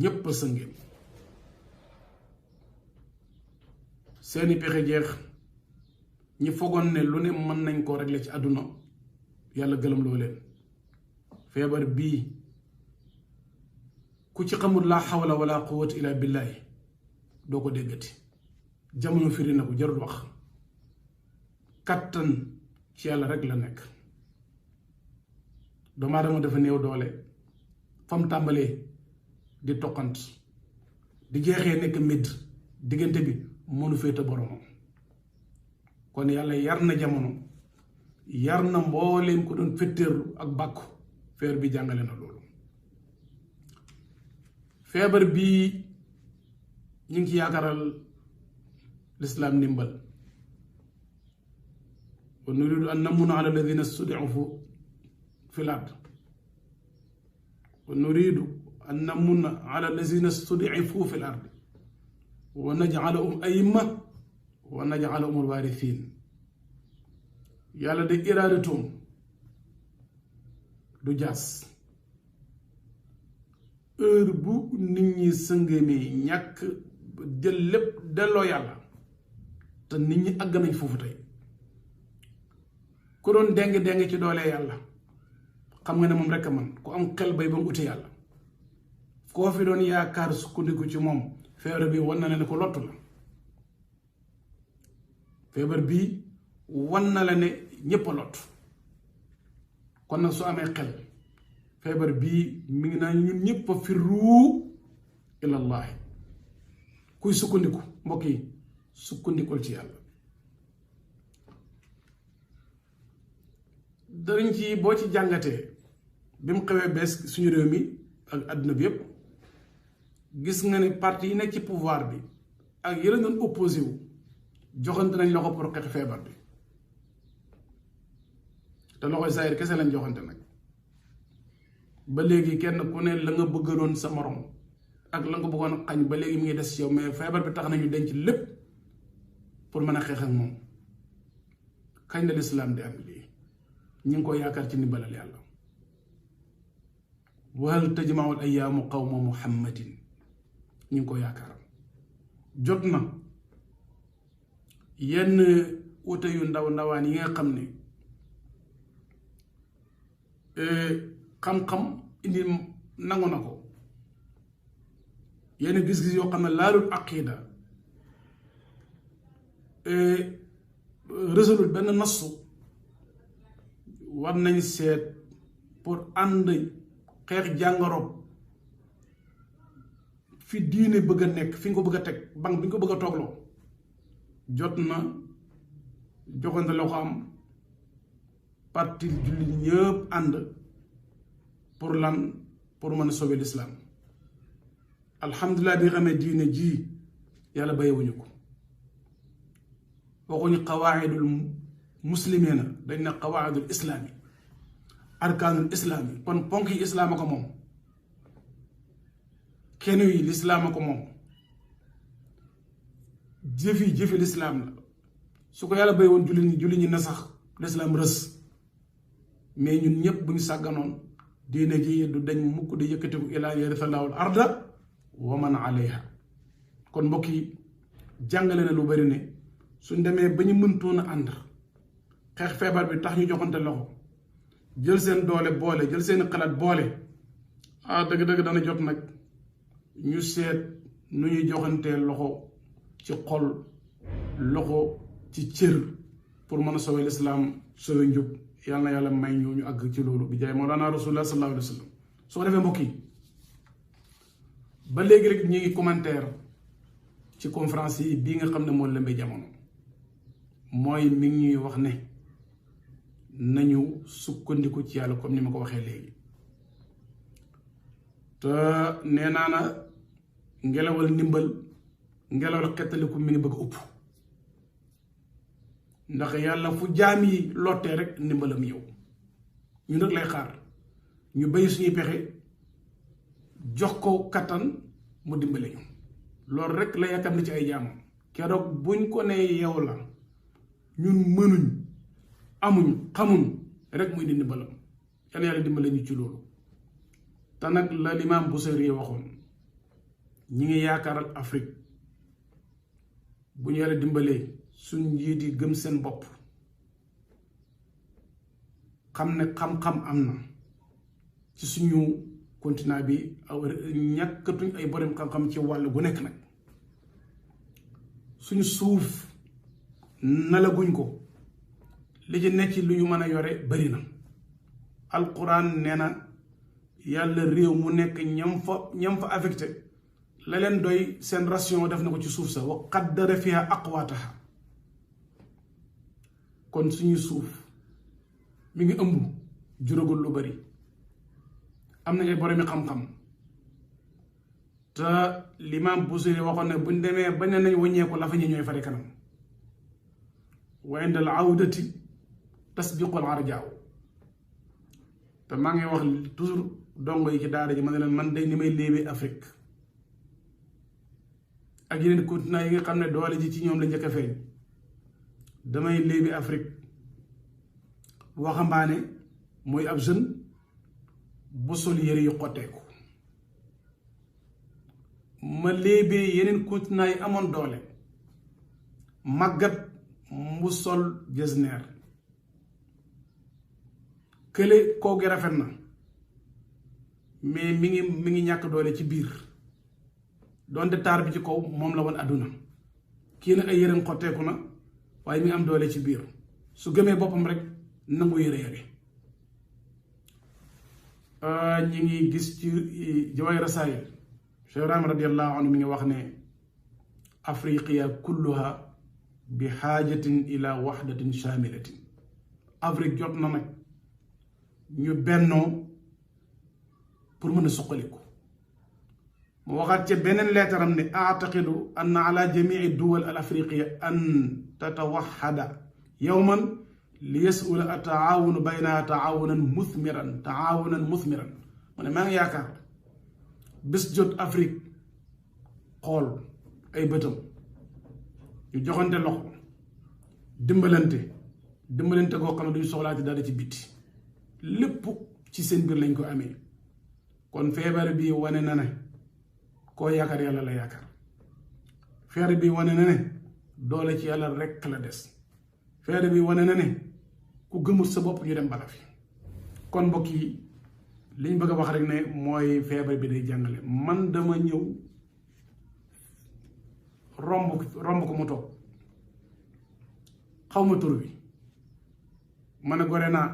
ñëpp a sëngéem, seeni pexe jeex. ñi fogoon ne lu ne mën nañ koo régler ci àdduna yàlla gëlëm loo leen. feebar bii ku ci xamul laa xawla wala quwwata illa billahi doo ko déggati. jamono firi na ko, jarul wax. kattan ci yàlla rek la nekk. doomu aadama dafa néew doole, fam tàmbalee di toqant di jeexee nekk médd, diggante bi mënu féete boromam. kon yàlla yar na jamono, yar na mbooleem ko doon fetteerlu ak bàkku. feebar bi jàngale na loolu. feebar bii ñu ngi ci yaakaaral lislaam ndimbal. wa nuridu an namuna ala alladina studifu fi l ard wa nuridu an namuna ala alladina studifu fi l ard wa najcalahum aimma wa najcalahum alwarithin. yàlla de iraadatum du jaas. heure bu nit ñi sëngëmee ñàkk jël lépp delloo yàlla, te nit ñi àgg nañ foofu tey. ku doon deng ci doole yàlla xam nga ne moom rekk man ku am xel bay ba mu uti yàlla. koo fi doon yaakaar sukkandiku ci moom, feebar bi wan na ne ko lottu la. feebar bii wan na la ne ñépp a lott. kon nag su amee xel, feebar bii mi ngi naan ñun ñëpp a firru ilallahi. kuy sukkandiku mbokk yi, sukkandikul ci yàlla. darañ ci boo ci jàngatee bi mu xewee bees suñu réew mi ak àdduna bi yépp, gis nga ne parti yi nekk ci pouvoir bi ak yële doon opposé wu joxante nañ loxo pour xeex feebar bi. te loxoy saayir kese lañ joxante nag. ba léegi kenn ku ne la nga bëggaloon sa morom ak la nga bëggoon xañ ba léegi mi ngi des ci yow, mais feebar bi tax nañu denc lépp pour mën a xeex ak moom. kañ la lislaam di am lii? ñu ngi ko yaakaar ci ndimbalal yàlla. wa hal tajma'u al ayyaamu qawma muhammadin, ñu ngi ko yaakaar. jot na yenn wute yu ndawaan yi nga xam ne xam-xam indi nangu na ko, yenn gis-gis yoo xam ne laalul aqida, résolul benn nassu, war nañ seet pour ànd xeex jàngoro fi diine bëgg a nekk, fi nga ko bëgg a teg, bank bi nga ko bëgg a toogloo. jot na joxante loo xam parti jullit ñëpp ànd pour lan? pour mën a sauver l'islam. alhamdulilah bi nga xamee diine ji yàlla bàyyiwuñu ko. waxuñu qawaidul muslimina, dañ ne qawaidul islami, arkaanul islami. kon ponk yi islaam a ko moom, kenn yi lislaam a ko moom, jëfi lislaam la. su ko yàlla bàyyi woon jullit ñi na sax lislaam rës. mais ñun ñëpp bu ñu sàgganoon diine ji du dañ mukk di yëkkatiku ilaa yarithallahu al arda wa man alayha. kon mbokk yi jàngale na lu bari ne suñ demee ba ñu mëntoon a ànd xeex feebar bi tax ñu joxante loxo, jël seen doole boole, jël seen xalaat boole. dëgg-dëgg dana jot nag ñu seet nu ñuy joxantee loxo ci xol, loxo ci cër, pour mën a sauver lislaam, sauver njub. yàlla na yàlla may ñu àgg ci loolu bi jaay Mawlana Rasulullah sallallahu alayhi wa sallam. soo defee mbokk yi ba léegi rek ñu ngi commentaire ci conférence yi bii nga xam ne moo lëmbee jamono mooy mi ngi ñuy wax ne nañu sukkandiku ci yàlla comme ni ma ko waxee léegi te nee naa na ngelawal ndimbal ngelawal xettaliku mi ngi bëgg upp ndax yàlla fu jaam yi lottee rek ndimbalam yow ñu nag lay xaar ñu bay suñuy pexe jox ko kattan mu dimbale ñu loolu rek la yaakaar ni ci ay jaamam keroog buñ ko nee yow la ñun mënuñ amuñ xamuñ rek muy di ndimbalam yal na yàlla dimbale ñu ci loolu te nag la limaam Busayri waxoon ñi ngi yaakaaral Afrique bu ñu yàlla dimbalee suñ njiit yi gëm seen bopp xam ne xam-xam am na ci suñu continent bi ñàkkatuñ ay borom xam-xam ci wàll gu nekk nag suñu suuf nalaguñ ko li ci nekk ci lu ñu mën a yore bari na alquran nee na yàlla réew mu nekk ñam fa affecté la leen doy seen ration def na ko ci suuf sa wa qaddara fiha aqwaataha kon suñu suuf mi ngi ëmb juragul lu bari am na ay boromi xam-xam te limaam Busiri waxoon ne buñ demee bañ nañ wàññeeku la fa ñu ñooy fare kanam wa inda al awdati tasbiqu al arjaaw te maa ngi wax toujours dongo yi ci daara ji ma ne leen man day ni may léebee Afrique ak yeneen continent yi nga xam ne doole ji ci ñoom la njëkk a feeñ damay léebi Afrique waxambaane mooy ab jeune bu sol yëre yu xotteeku ma léebee yeneen continent yi amoon doole màggat mu sol jesneer kële koo gi rafet na mais mi ngi ñàkk doole ci biir doonte taar bi ci kaw moom la woon àdduna kii nag ay yërëm xotteeku na waaye mi ngi am doole ci biir su gëmee boppam rek nangu yëre ñi ngi gis ci Jawaahir Rasaa'il Cheikh Ibrahima radiyallahu anhu mi ngi wax ne afriqiya kulluha bi xaajatin ila waxdatin shaamilatin Afrique jot na nag ñu bennoo pour mën a suqaliku mu waxaat ca beneen leetaram ne aataqidu an ala jamii duwal al afriqiya an tatawaxada yowman li yasula a taawunu baynaha taawunan muthmiran mu ne maa ngi yaakaar bés jot Afrique xool ay bëtam ñu joxante loxo dimbalante koo xam ne duñu soxlaati dara ci bitti lépp ci seen biir lañ ko amee kon feebar bi wane na ne koo yaakaar yàlla la yaakaar feebar bi wane na ne doole ci yàlla rekk la des feebar bi wane na ne ku gëmul sa bopp ñu dem bala fi kon mbokk yi liñ bëgg a wax rek ne mooy feebar bi day jàngale man dama ñëw romb ko mu toog xaw ma tur bi ma ne gore naa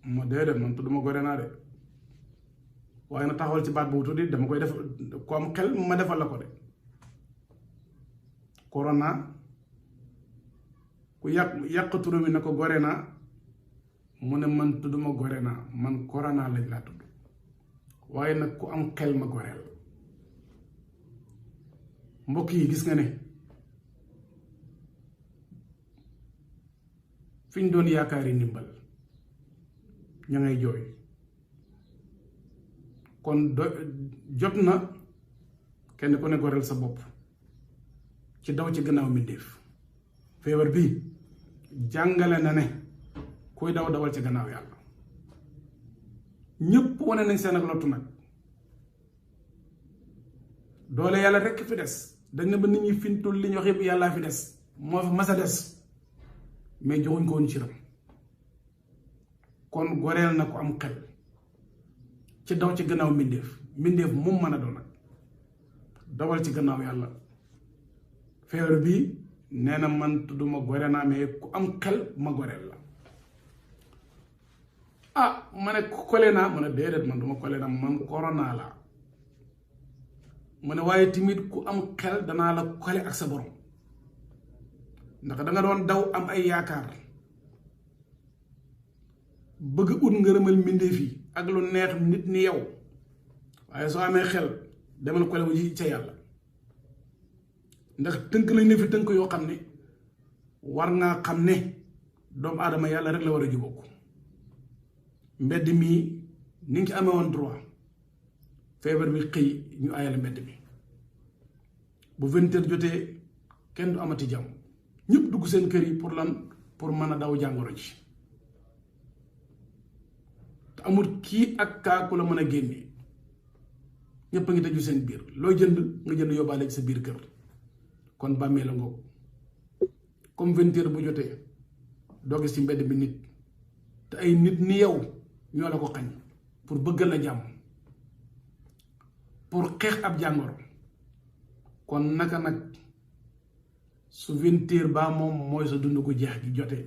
ma déedéet man tudduma gore naa de waaye na taxawal ci baat boobu tuddi dama koy def ko am xel ma defal la ko de corona ku yàq turu mi na ko gore naa mu ne man tudduma gore naa man corona lañ laa tudd waaye nag ku am xel ma goreel mbokk yi gis nga ne fi ñu doon yaakaari ndimbal ña ngay jooy kon jot na kenn ku ne goreel sa bopp ci daw ci gannaaw mbindéef feebar bi jàngale na ne kuy daw dawal ci gannaaw yàlla ñëpp wane nañ seen ak lottu nag doole yàlla rekk fi des dañ na ba nit ñi fintul li ñu wax yëpp yàllaa fi des moo fi mas a des mais joxuñ ko woon ci ram kon goreel na ko am xel ci daw ci gannaaw mbindéef moom mën a doon nag dawal ci gannaaw yàlla feebar bi nee na man tudduma gore naa mais ku am xel ma goreel la ah ma ne kole naa mu ne déedéet man duma kole naa man corona la mu ne waaye timit ku am xel danaa la kole ak sa borom ndax da nga doon daw am ay yaakaar bëgg ut ngërëmal mbindeef yi ak lu neex nit ni yow waaye soo amee xel demal kole wu ji ca yàlla ndax tënk lañ ne fi tënk yoo xam ne war ngaa xam ne doomu aadama yàlla rek la war a jubóog mbedd mii ni nga ci amee woon droit feebar bi xëy ñu ayal mbedd mi bu 20h jotee kenn du amati jàmm ñëpp dugg seen kër yi pour lan pour mën a daw jàngoro ji te amul kii ak kaa ku la mën a génne ñëpp a ngi tëju seen biir loo jënd nga jënd yóbbaale ci sa biir kër kon bàmmee la ngoog comme 20h bu jotee doo gis ci mbedd bi nit te ay nit ni yow ñoo la ko xañ pour bëggal la jàmm pour xeex ab jàngoro kon naka nag su 20h baa moom mooy sa dund gu jeex gi jotee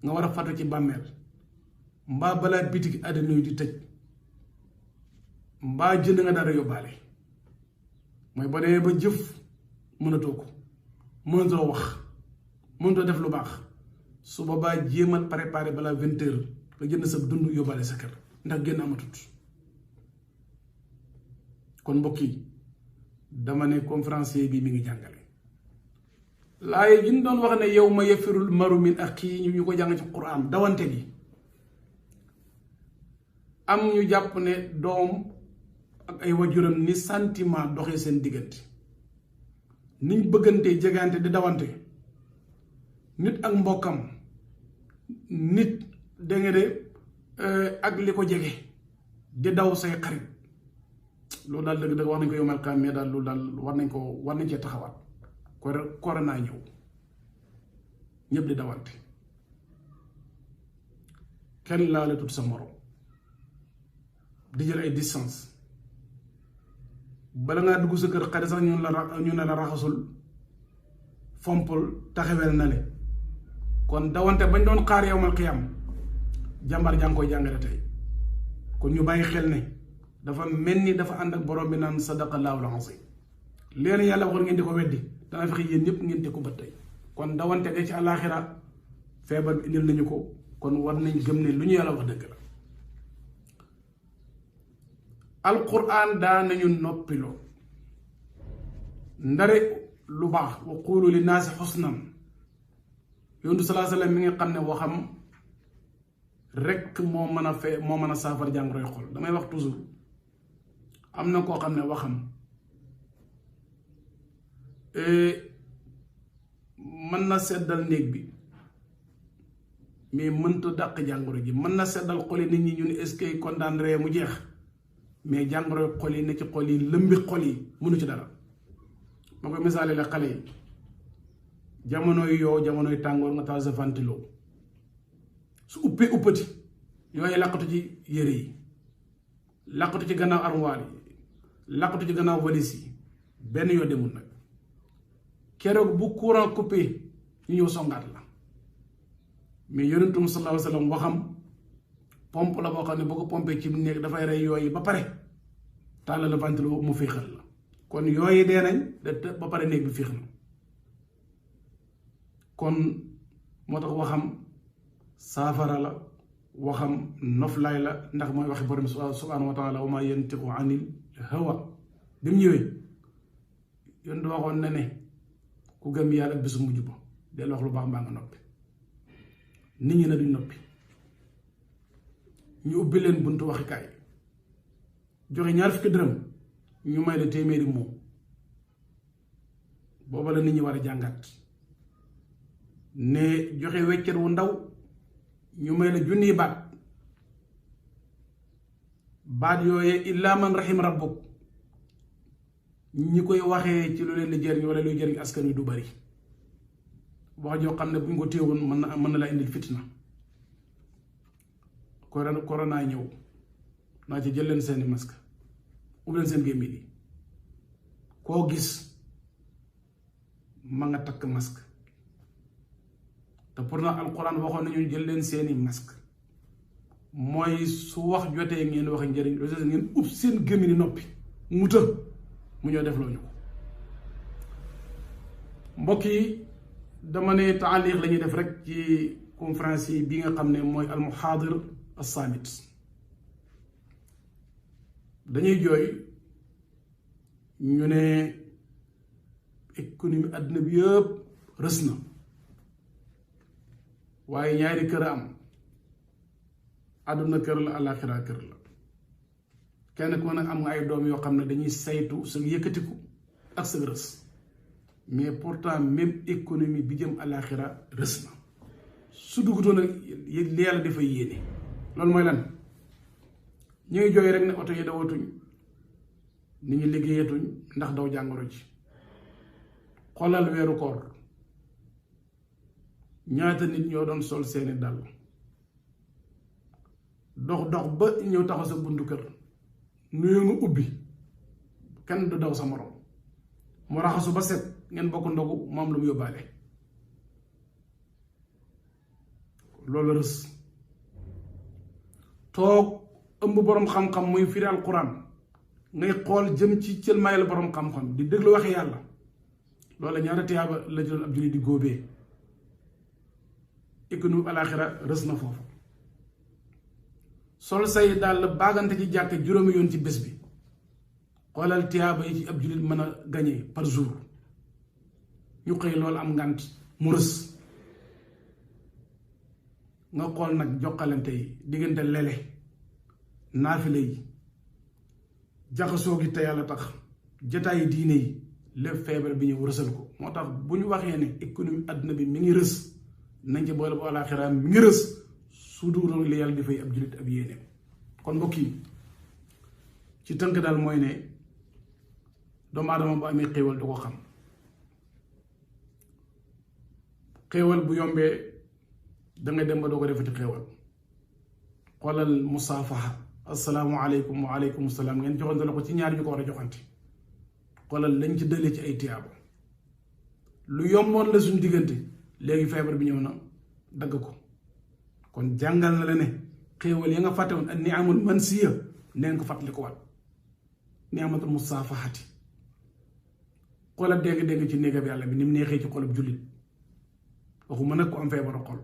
nga war a fatu ci bàmmeel mbaa balaa bitig àddina yi di tëj mbaa jënd nga dara yóbbaale mooy ba demee ba jëf mënatoo ko mënatoo wax mënatoo def lu baax su boobaa jéemal préparé balaa 20h nga jënd sa dund yóbbaale sa kër ndax génn amatut kon mbokk yi dama ne conférencier bi mi ngi jàngale laaye yi ñu doon wax ne yow ma yafirul maru min axi ñu ko jàng ci Qur'an dawante bi am ñu jàpp ne doom ak ay wajuram ni sentiment doxee seen diggante niñ bëggantee jegante di dawante nit ak mbokkam nit da nga de ak li ko jege di daw say xarit loolu daal dëgg dëgg wax nañ ko yomal kaam mais daal loolu daal war nañ cee taxawaat corona ñëw ñëpp di dawante kenn laale tut sa morom di jël ay distance bala ngaa dugg sa kër xarit sax ñu ne la raxasul fompul taxawel na le kon dawante bañ doon xaar yowmal qiyam jàmbar jàng koy jàngale tey kon ñu bàyyi xel ne dafa mel ni dafa ànd ak borom bi naan sadaqallahul azim leen yàlla waxoon ngeen di ko weddi dana fexe yéen ñëpp ngeen teg ko ba tey kon dawante de ci àllaaxira feebar bi indil nañu ko kon war nañ gëm ne lu ñu yàlla wax dëgg la alquran daa nañu noppiloo ndare lu baax wa qulu li naasi xusnan yontu salaa sallam mi nga xam ne waxam rekk moo mën a saafar jàngoroy xol damay wax toujours am na koo xam ne waxam mën na seddal néeg bi mais mënta dàq jàngoro ji mën na seddal xoli nit ñi ñu ne est-ce que kon daan ree mu jeex mais jàngoroy xol yi ne ci xol yi lëmbi xol yi mënu ci dara ma koy misaale la xale yi jamonoy yoo jamonoy tàngoor nga taal sa ventilo su uppee uppati yooyu laqatu ci yére yi laqatu ci gannaaw armoire yi laqatu ci gannaaw valise yi benn yoo demul nag keroog bu courant coupé ñu ñëw songaat la mais yonentum sallallahu alayhi wa sallam waxam pompe la boo xam ne boo ko pompé ci néeg dafay rey yooyu ba pare tàllal la ventilo mu féexal la kon yooyu dee nañ ba pare néeg bi féex na kon moo tax waxam saafara la waxam noflaay la ndax mooy waxi borom subhanahu wa taala wa ma yantiqu anil hawa bi mu ñëwee yoon du waxoon na ne ku gëm yàlla bisu mujj ba del wax lu baax mbaa nga noppi nit ñi na duñ noppi ñu ubbi leen buntu waxikaay joxe 20 dërëm ñu may la téeméeri moom booba la nit ñi war a jàngat ne joxe weccet wu ndaw ñu may la junniy baat yooyee illaa man rahim rabbuk ñi koy waxee ci lu leen di jëriñ wala luy jëriñ askan wi du bari wax joo xam ne bu ñu ko téewoon mën na la indil fitna corona ñëw naa ci jël leen seeni masque ubbi leen seen gémmiñ yi koo gis ma nga takk masque te pourtant alquran waxoon nañu jël leen seeni masque mooy su wax jotee ngeen wax njëriñ loolu ngeen ub seen gémmiñ noppi mu të mu ñoo def loo ñu ko mbokk yi dama ne taaliq la ñuy def rek ci conférence yi bi nga xam ne mooy al muhaadir as-saamit dañuy jooy ñu ne économie àdduna bi yëpp rës na waaye ñaari kër a am àdduna kër la àllaaxira kër la kenn ku ne am nga ay doom yoo xam ne dañuy saytu sa yëkkatiku ak sa rës mais pourtant même économie bi jëm àllaaxira rës na su dugutoon nag li yàlla dafay yéene loolu mooy lan ñu ngi jooy rek ne oto yi dawatuñ nit ñi liggéeyatuñ ndax daw jàngoro ji xoolal weeru koor ñaata nit ñoo doon sol seeni dàll dox ba ñëw taxaw sa buntu kër nuyoo nga ubbi kenn du daw sa morom mu raxasu ba set ngeen bokk ndogu moom lu mu yóbbaale loolu rës toog ëmb boroom xam-xam muy firi alquran ngay xool jëm ci cëlmaayal boroom xam-xam di déglu waxe yàlla loolu ñaata tiyaaba la jël ab julli di góobee économie alaxira rës na foofu sol say daal baagante ci jàkk juróomi yoon ci bés bi xoolal tiyaaba yi ci ab jullit mën a gañe par jour ñu xëy loolu am ngànt mu rës nga xool nag jokkalante yi diggante lele naafile yi jaxasoo gi te yàlla tax jataayi diine yi lépp feebar bi ñëw rësal ko moo tax bu ñu waxee ne économie àdduna bi mi ngi rës nañ ci boole bu àllaaxira mi ngi rës su dugaloon li yàlla di fay ab jullit ab yéeneem kon mbokk yi ci tënk daal mooy ne doomu aadama bu amee xéewal du ko xam xéewal bu yombee dangay dem ba doo ko defati xéewal xoolal musaafaha assalaamu aleykum wa aleykum salaam ngeen joxante la ko ci ñaar ñu ko war a joxante xoolal lañ ci dëlee ci ay tiyaaba lu yomboon la suñ diggante léegi feebar bi ñëw na dagg ko kon jàngal na la ne xéewal ya nga fàtte woon ak ni'amul mansiya neen ko fàttali ko waat ni'amatul musaafahati xoolal dégg-dégg ci néegam yàlla bi ni mu neexee ci xolub jullit waxuma nag ko am feebaru xol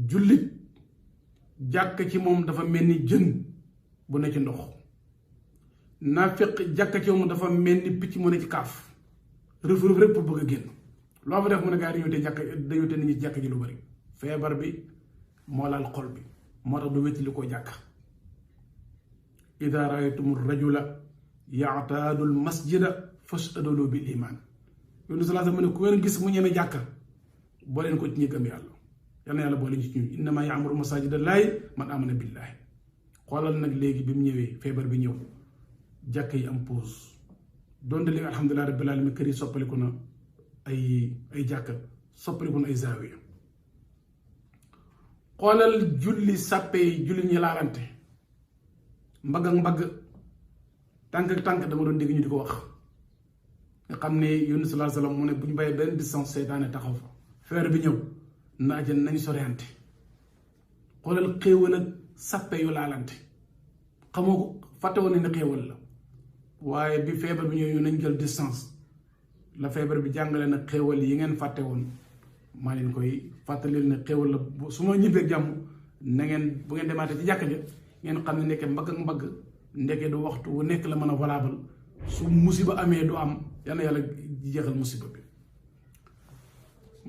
jullit jàkk ci moom dafa mel ni jën bu ne ci ndox naafiq jàkk ci moom dafa mel ni picc mu ne ci kaaf rëf rek pour bëgg a génn loo fa def mu ne gaa yi dañoo te nit ñi ci jàkk ji lu bari feebar bi moo laal xol bi moo tax du wéttali koo jàkk ida raaytum rajula yaataadu l masjida fashhadu bil iman yoonu salaasa mu ne ku ngeen gis mu ñeme jàkka boo leen ko ci ñi gëm yàlla yal na yàlla boo leen ci ñun innama yaamuru masajida llaahi man amana billahi xoolal nag léegi bi mu ñëwee feebar bi ñëw jàkk yi am pause donte léegi alhamdulilah rabbil alamin kër yi soppaliku na ay jàkka soppaliku na ay zaawiya xoolal julli sàppe yi julli ñi laalante mbagg ak mbagg tànk ak tànk dama doon dégg ñu di ko wax nga xam ne yonent sallallahu alayhi wasallam mu ne bu ñu bàyyee benn distance seytaane taxaw fa feer bi ñëw naaja nañ soriante xoolal xéewal ak sàppe yu laalante xamoo ko fàtte woon ne xéewal la waaye bi feebar bi ñëw ñu nañ jël distance la feebar bi jàngale nag xéewal yi ngeen fàtte woon maa leen koy fàttalil ne xéewal la su ma ñibbee jàmm na ngeen bu ngeen demaatee ci jàkka ja ngeen xam ne nekke mbagg ak mbagg ndekke du waxtu wu nekk la mën a valable su musiba amee du am yal na yàlla jeexal musiba bi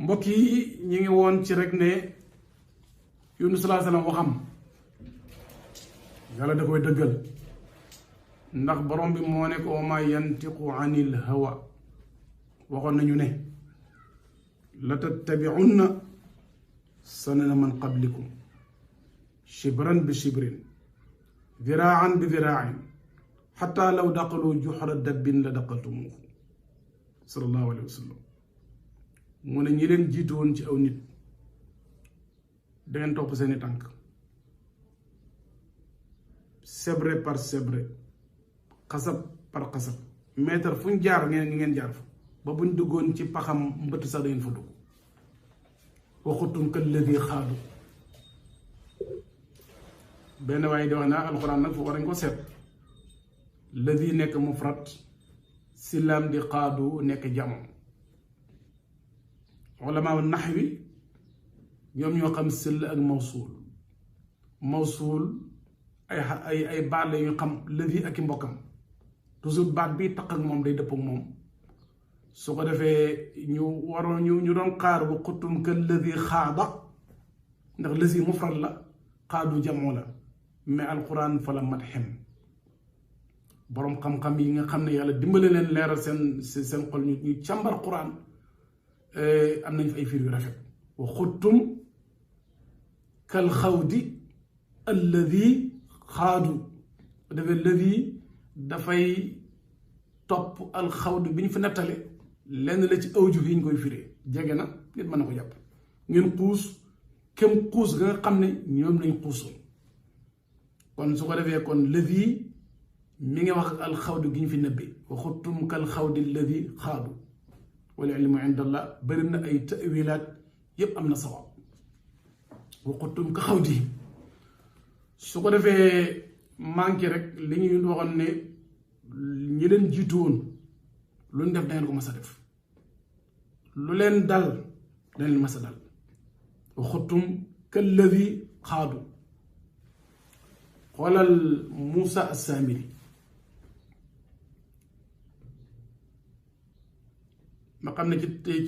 mbokk yi ñu ngi woon ci rek ne Yunus sallallahu alayhi wasallam waxam yàlla da koy dëggal ndax borom bi moo ne ko wa maa yantiqu anil hawa waxoon nañu ne la tattabi'unna sanana man qablikum shibran bi shibrin ziraan bi ziraain xataa law daqalu juxra dabbin la daqaltumuuhu sallallahu alayhi wa sallam mu ne ñi leen jiitu woon ci aw nit dangeen topp seeni tànk sebre par sebre xasab par xasab mètre fu ñu jaar ngeen jaar fa ba buñ duggoon ci paxam mbëtt sax dangeen fa dugg waxutum kalladi xaadu benn waaye di wax naa alxuraan nag fu war nañ ko seet ladi nekk mufrad silaam di xaadu nekk jamo ulamaa naxwi ñoom ñoo xam sill ak mawsuul ay baat la ñu xam ladi ak i mbokkam toujours baat bi taq ak moom day dëpp ak moom su ko defee ñu doon xaar bu xuttum ka ladi xaada ndax ladi mufrad la xaadu jamo la mais alquran fa la mat xem boroom xam-xam yi nga xam ne yàlla dimbale leen leeral seen xol ñu càmbar quran am nañ fa ay fiir yu rafet wa xuttum kal xawdi alladi xaadu dafay ladi dafay topp alxawdu bi ñu fi nettale lenn la ci awju yi ñu koy firee jege na nit mën na ko jàpp ngeen xuus kem xuus ga nga xam ne ñoom lañ xuusoon kon su ko defee kon ladi mi ngi wax alxawdu gi ñu fi nëbbe wa xuttum kal xawdi alladi xaadu wal ilmu inda allah bëri na ay tawilaat yépp am na sawaab wa xuttum ka xawdi su ko defee manqué rek li ñu waxoon ne ñi leen jiitu woon lu ñu def dangeen ko mas a def lu leen dal dana leen mas a dal wa xuttum ka alladi xaadu xoolal Moussa As-Samiri ma xam ne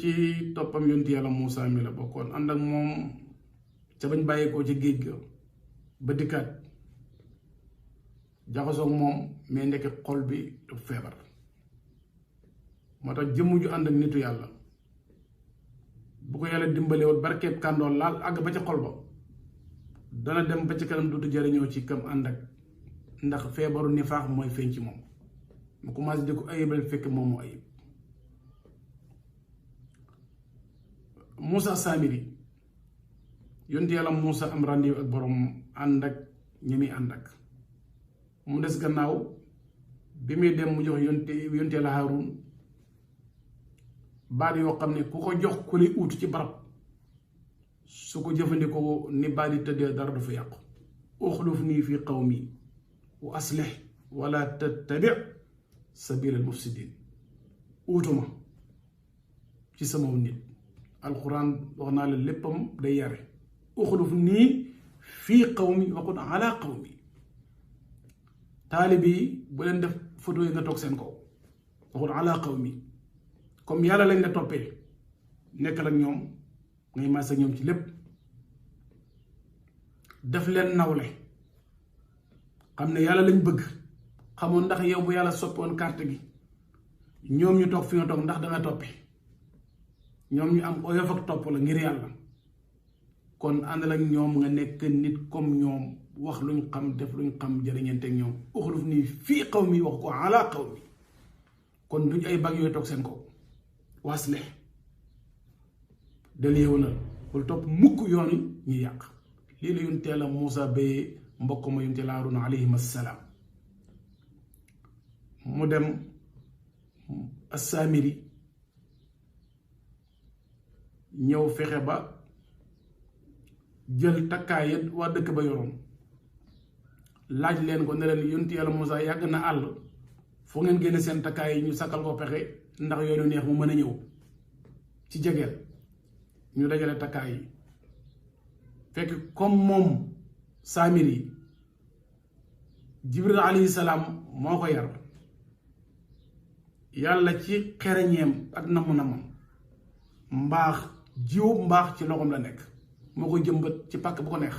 ci toppam yonti yàlla Moussa mi la bokkoon ànd ak moom ca bañ bàyyeekoo ci géej ga ba dikkaat jaxasoog moom mais ndekk xol bi dafa feebar moo tax jëmm ju ànd ak nitu yàlla bu ko yàlla dimbalewul barkeeb kàndoon laal àgg ba ca xol ba dana dem ba ci kanam duutu jariñoo ci kam ànd ak ndax feebaru nifaax mooy feeñ ci moom mu commencé di ko ayibal fekk moom mu ayib Moussa Samiri yonti yàlla Moussa am rendez-vous ak borom ànd ak ñi muy ànd ak mu des gannaaw bi muy dem mu jox yonte yàlla Haarun baat yoo xam ne ku ko jox ku lay uutu ci barab su ko jëfandikoo ni baat yi tëddee dara du fa yàqu uxluf nii fi qawmi wa aslih wala tattabi sabila al mufsidin uutuma ci sama nit alquran wax naa la léppam day yare uxluf nii fii qawmi waxut ala qawmi taalib yi bu leen def photo yi nga toog seen kaw waxut ala qawmi comme yàlla lañ la toppee nekkal ak ñoom ngay mas ak ñoom ci lépp def leen nawle xam ne yàlla lañ bëgg xamoon ndax yow bu yàlla soppoon carte gi ñoom ñu toog fi nga toog ndax danga toppe ñoom ñu am oyof ak topp la ngir yàlla kon àndal ak ñoom nga nekk nit comme ñoom wax luñ xam def luñ xam jëriñante ak ñoom uxluf nii fii qawmi wax ko ala qawmi kon duñ ay bag yooyu toog seen kaw wasle del yéwénal bul topp mukk yoon ñi yàq lii la yonent Yàlla Muusa béyee mbokk ma yonent Yàlla Haaruna alayhim assalaam mu dem As-Samiri ñëw fexe ba jël takkaay ya waa dëkk ba yoroon laaj leen ko ne leen yonent Yàlla Muusa yàgg na àll foo ngeen génne seen takkaay yi ñu sakkal ko pexe ndax yoonu neex mu mën a ñëw ci jegeel ñu dajale takkaay yi fekk comme moom Samiri Jibril alayhi salaam moo ko yar yàlla ci xereñeem ak namu-namam mbaax jiwu mbaax ci loxoom la nekk moo ko jëmbat ci pàkk bu ko neex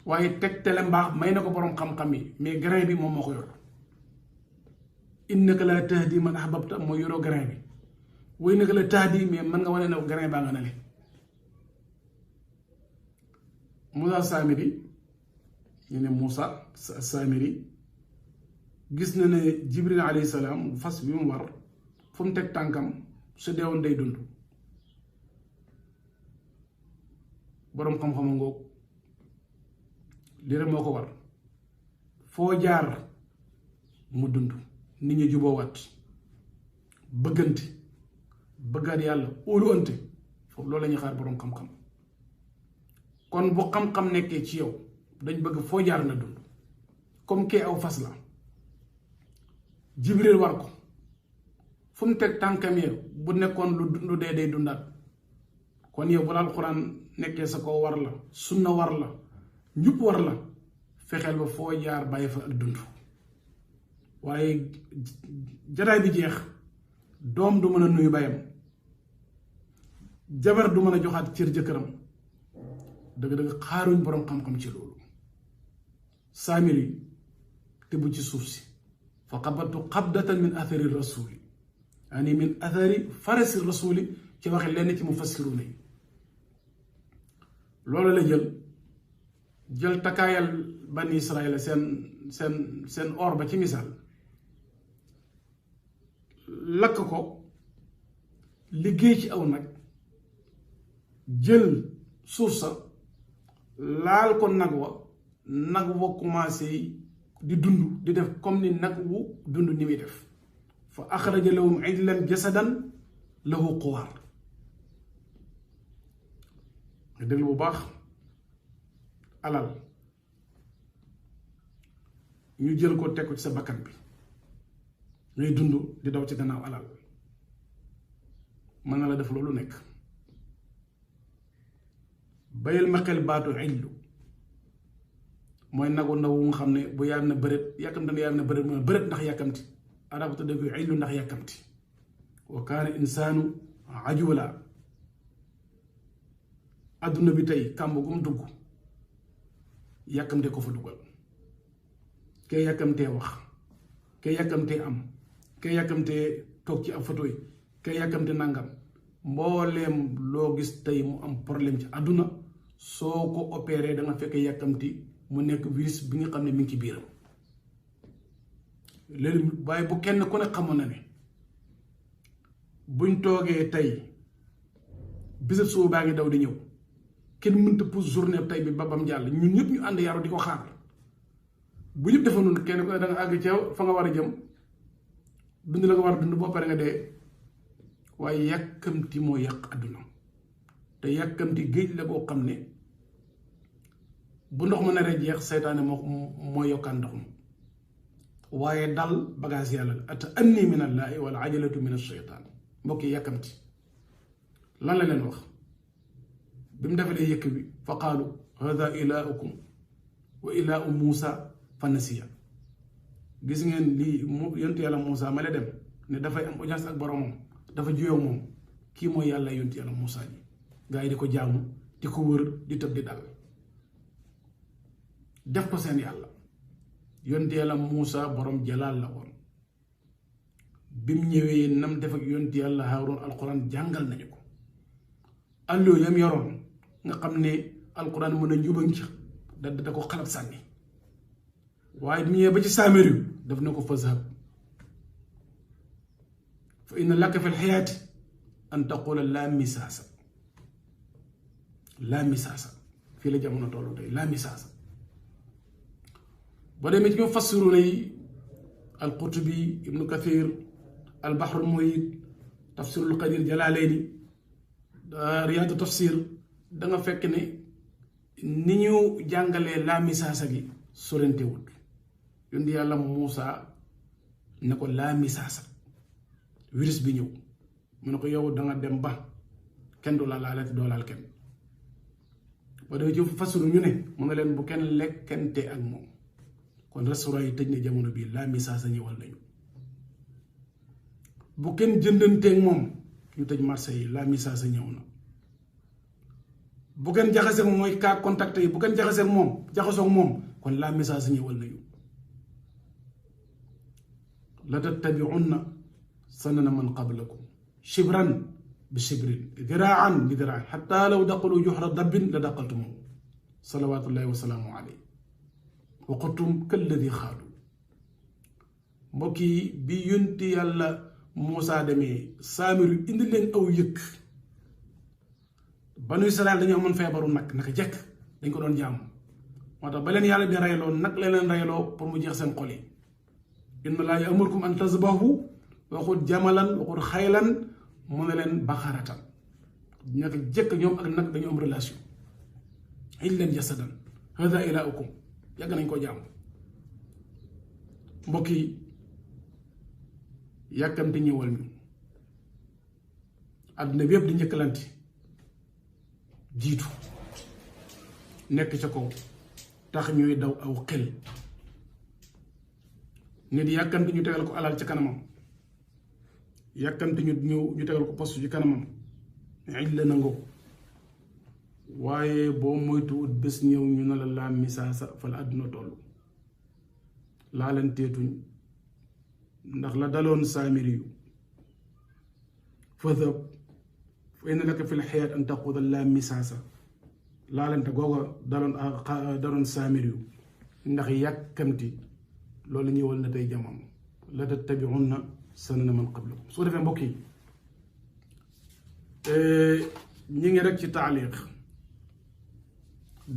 waaye tegtale mbaax may na ko boroom xam-xam yi mais grain bi moom moo ko yor innaka la tahdi man ahbabta mooy yoroo grain bi way naka la tahdi mais mën nga wane ne grain baa nga ne le Moussa Samiri ñu ne Moussa Samiri gis na ne Jibril alayhi salaam fas bi mu war fu mu teg tànkam su deewoon day dund boroom xam-xama ngoog lii rek moo ko war foo jaar mu dund nit ñi juboowaat bëggante bëggaat yàlla óoluwante foofu loolu la ñuy xaar boroom xam-xam kon bu xam-xam nekkee ci yow dañ bëgg foo jaar na dund comme kee aw fas la Jibril war ko fu mu teg tànkam ya bu nekkoon lu dee day dundaat kon yow bu la alxuraan nekkee sa ko war la sunna war la njub war la fexeel ba foo jaar bàyyi fa ak dund waaye jataay bi jeex doom du mën a nuyu bayam jabar du mën a joxaat cër jëkkëram dëgg-dëgg xaaruñ boroom xam-xam ci loolu Saamiri te bu ci suuf si fa qabaltu qabdatan min athari rasuli yani min athari farasi rasuli ci waxe lenn ci mufassiruna yi loolu la jël takkaayal bani Israël seen or ba ci misaal lakk ko liggéey ci aw nag jël suuf sa laal ko nag wa commencé di dund di def comme ni nag wu dund ni muy def fa axraja lahum ijlan jasadan lahu quwaar nga déglu bu baax alal ñu jël ko teg ko ci sa bakkan bi ngay dund di daw ci gannaaw alal mën na la def loolu nekk bayal ma xel baatu illu mooy nagu ndaw nga xam ne bu yaar na bëreet yàkkamti na yaar na bëreet mooy bëreet ndax yàkkamti arab te def illu ndax yàkkamti wa kaana insaanu ajula adduna bi tey kàmb gu mu dugg yàkkamte ko fa dugal kee yàkkamtee wax kee yàkkamtee am kee yàkkamtee toog ci ab photo yi kee yàkkamte nangam mbooleem loo gis tey mu am problème ci àdduna soo ko opéré da nga fekk yàkkamti mu nekk virus bi nga xam ne mi ngi ci biiram léegi waaye bu kenn ku ne xamoon na ne buñ toogee tey bisab suba baa ngi daw di ñëw kenn mënta pousse journée tey bi ba bam jàll ñun ñëpp ñu ànd yaru di ko xaar bu ñëpp defoon noonu kenn ku ne da nga àgg ca fa nga war a jëm dund la nga war a dund boo pare nga dee waaye yàkkamti moo yàq àdduna te yàkkamti géej la boo xam ne bu ndox ma naree jeex seytaane moo yokkaan ndox ma waaye dal bagage yàlla la ata anni min allaahi wal ajalatu min asheytaan mbokk yi yàkkamti lan la leen wax bi mu defalee yëkk bi fa qaalu hada ilaahukum wa ilaahu Muusa fa nasiya gis ngeen lii yontu yàlla Muusa ma la dem ne dafay am audience ak boromam dafa juyoo moom kii mooy yàlla yontu yàlla Muusa ji gaa yi di ko jaamu di ko wër di tëb di dal def ko seen yàlla yontu yàlla Muusa borom jalaal la woon bi mu ñëwee nam def ak yontu yàlla Haaroon alquran jàngal nañu ko allo yam yoroon nga xam ne alquran mën a njubañ ci da ko xalab sànni waaye bi mu ñëwee ba ci Saamiri daf na ko fazhab fa inna laka fi lxayaati an taqula laa misaasa fii la jamono tollu tey laa misaasa boo demee ci ñoom fassiru yi alqurtubi ibnu kathir albahrul muhit tafsirul qadir jalaalayni riyaadu tafsir da nga fekk ne ni ñu jàngalee laa misaasa gi sorente wut yondi yàlla Muusa ne ko laa misaasa virus bi ñëw mu ne ko yow danga dem ba kenn du la laalati doo laal kenn ba demee ci fasiru ñu ne mu ne leen bu kenn lekkante ak moom kon restaurant yi tëj na jamono bii laa misaasa ñëwal nañu bu kenn jëndanteeg moom ñu tëj marché yi laa misaasa ñëw na bu kenn jaxaseeg moom mooy cas contacté yi bu kenn jaxasoog moom kon laa misaasa ñëwal nañu la tattabi'unna sanana man qablakum shibran bi shibrin diraan bi diraan xataa law daqalu juxra dabbin la daqaltumuhu salawaatullahi wa salaamu alayhi wa qultum kalladi xaalu mbokk yi bi yonti yàlla Muusaa demee Saamiri indi leen aw yëkk banu Israel dañu amoon feebaru nag naka jekk dañ ko doon jaamu moo tax ba leen yàlla di reyloo nag la leen reyloo pour mu jeex seen xol yi inna laa ya'murukum an tazbahu waxut jamalan waxut xaylan mu ne leen baxaratan naka jekk ñoom ak nag dañu am relation ijlan jasadan hada ilaahukum yàgg nañ ko jàmm mbokk yi yàkkamti ñëwal ñu àdduna bi yëpp di njëkkalante jiitu nekk ca kaw tax ñuy daw aw xel nit yàkkamti ñu tegal ko alal ci kanamam yàkkamti ñu tegal ko poste ci kanamam ij la nangoo waaye boo moytuwut bés ñëw ñu ne la laa misaasa fa la àdduna toll laalanteetuñ ndax la daloon saamiri yu fadhab fa inna laka fi lxayaat an taquuda laa misaasa laalante googa daloon saamiri yu ndax yàkkamti loolu ñëwal na tey jamono la tattabi'unna sanana man qablakum soo defee mbokk yi ñi ngi rek ci taaliq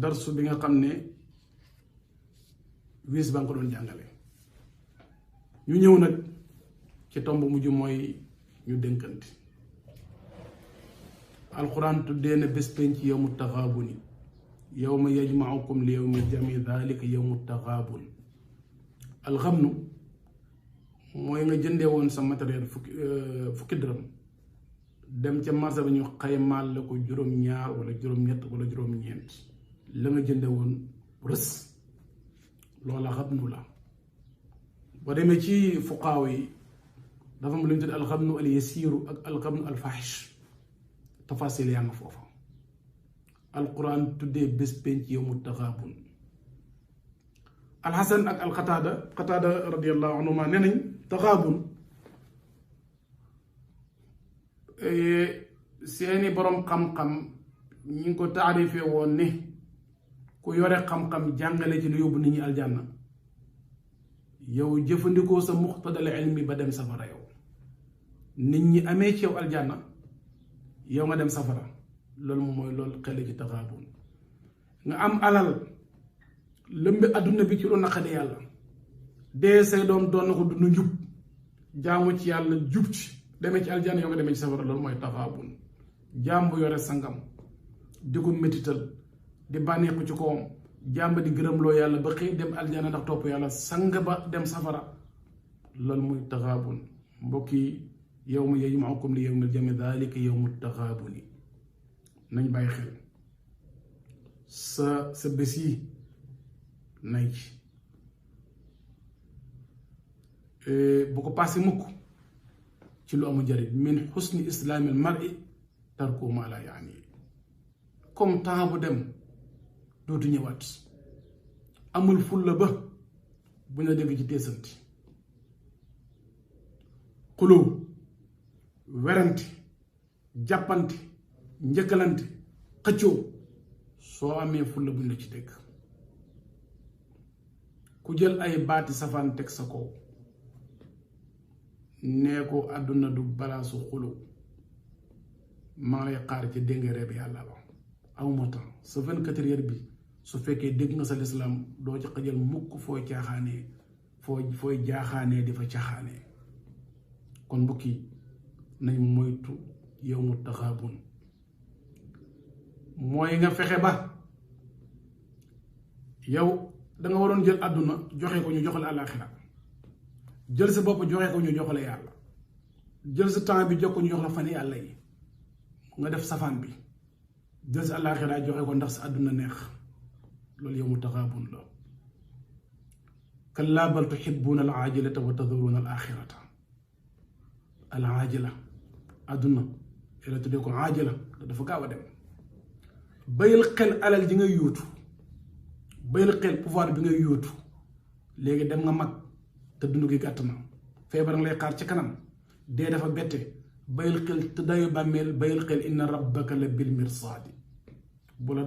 darsu bi nga xam ne wiis ba nga ko doon jàngale ñu ñëw nag ci tomb mujj mooy ñu dénkante alquran tuddee na bés penc yawmu taxaabuni yawma yajma'ukum li yawmi jami dhalika yawmu taxaabun alxamnu mooy nga jëndee woon sa matériel fukki dërëm dem ca marché ba ñu xaymaal la ko juróom-ñaar wala juróom-ñett wala juróom-ñeent la nga jënde woon rës loola xamnu la boo demee ci fuqaaw yi dafa am lu ñu tudd alxamnu al yasiiru ak alxamnu al fahish tafasil yaa nga foofa alquran tuddee bés penc yawmu taxaabun alxasan ak alqataada radiallahu anhuma nee nañ taxaabun seeni boroom xam-xam ñi ngi ko taarifee woon ne ku yore xam-xam jàngale ci lu yóbbu nit ñi aljanna yow jëfandikoo sa muqtadal ilmi ba dem safara yow nit ñi amee ci yow aljanna yow nga dem safara loolu moom mooy loolu xel ci taxaabun nga am alal lëmbi adduna bi ci lu naqadi yàlla dee say doom doon na ko dund njub jaamu ci yàlla jub ci demee ci aljanna yow nga demee ci safara loolu mooy taxaabun jaam bu yore sangam di ko métital di bànneexu ci kawam jaam ba di gërëmloo yàlla ba xëy dem aljanna ndax topp yàlla sang ba dem safara loolu muy taxaabun mbokk yi yawma yajma'ukum li yawmil jam'i dhalika yawmu taxaabuni nañ bàyyi xel sa bés yi nay ci bu ko passé mukk ci lu amul njariñ min xusni islaamil mar'i tarku ma la yaani comme temps bu dem dootu ñëwaat amul fulla ba bu ñu dégg ci teesanti xuloo werante jàppante njëkkalante xëccoo soo amee fulla bu ñu la ci dégg ku jël ay baati safaan teg sa kaw nee ko àdduna du balaasu xuloo maa lay xaar ci déngere bi yàlla ba awma temps sa 24 heures bi su fekkee dégg nga sa lislaam doo ci xajal mukk fooy caaxaanee fooy jaaxaanee di fa caaxaanee kon mbokk yi nañ moytu yawmu taxaabun mooy nga fexe ba yow danga waroon jël àdduna joxe ko ñu joxale àllaaxira jël sa bopp joxe ko ñu joxale yàlla jël sa temps bi jox ko ñu jox la fan yàlla yi nga def safaan bi jël sa àllaaxira joxe ko ndax sa àdduna neex loolu yawmu taxaabun la kallaa bal tuhibbuuna al-aajilata wa tadruuna al-aaxirata al-aajila àdduna yàlla tuddee ko aajila te dafa gaaw a dem bayal xel alal ji ngay yóotu bayal xel pouvoir bi ngay yóotu léegi dem nga mag te dund gi gàtt na feebar nga lay xaar ci kanam dee dafa bette bayal xel te dayu bàmmeel bayal xel inna rabbaka la bil mirsaadi bu la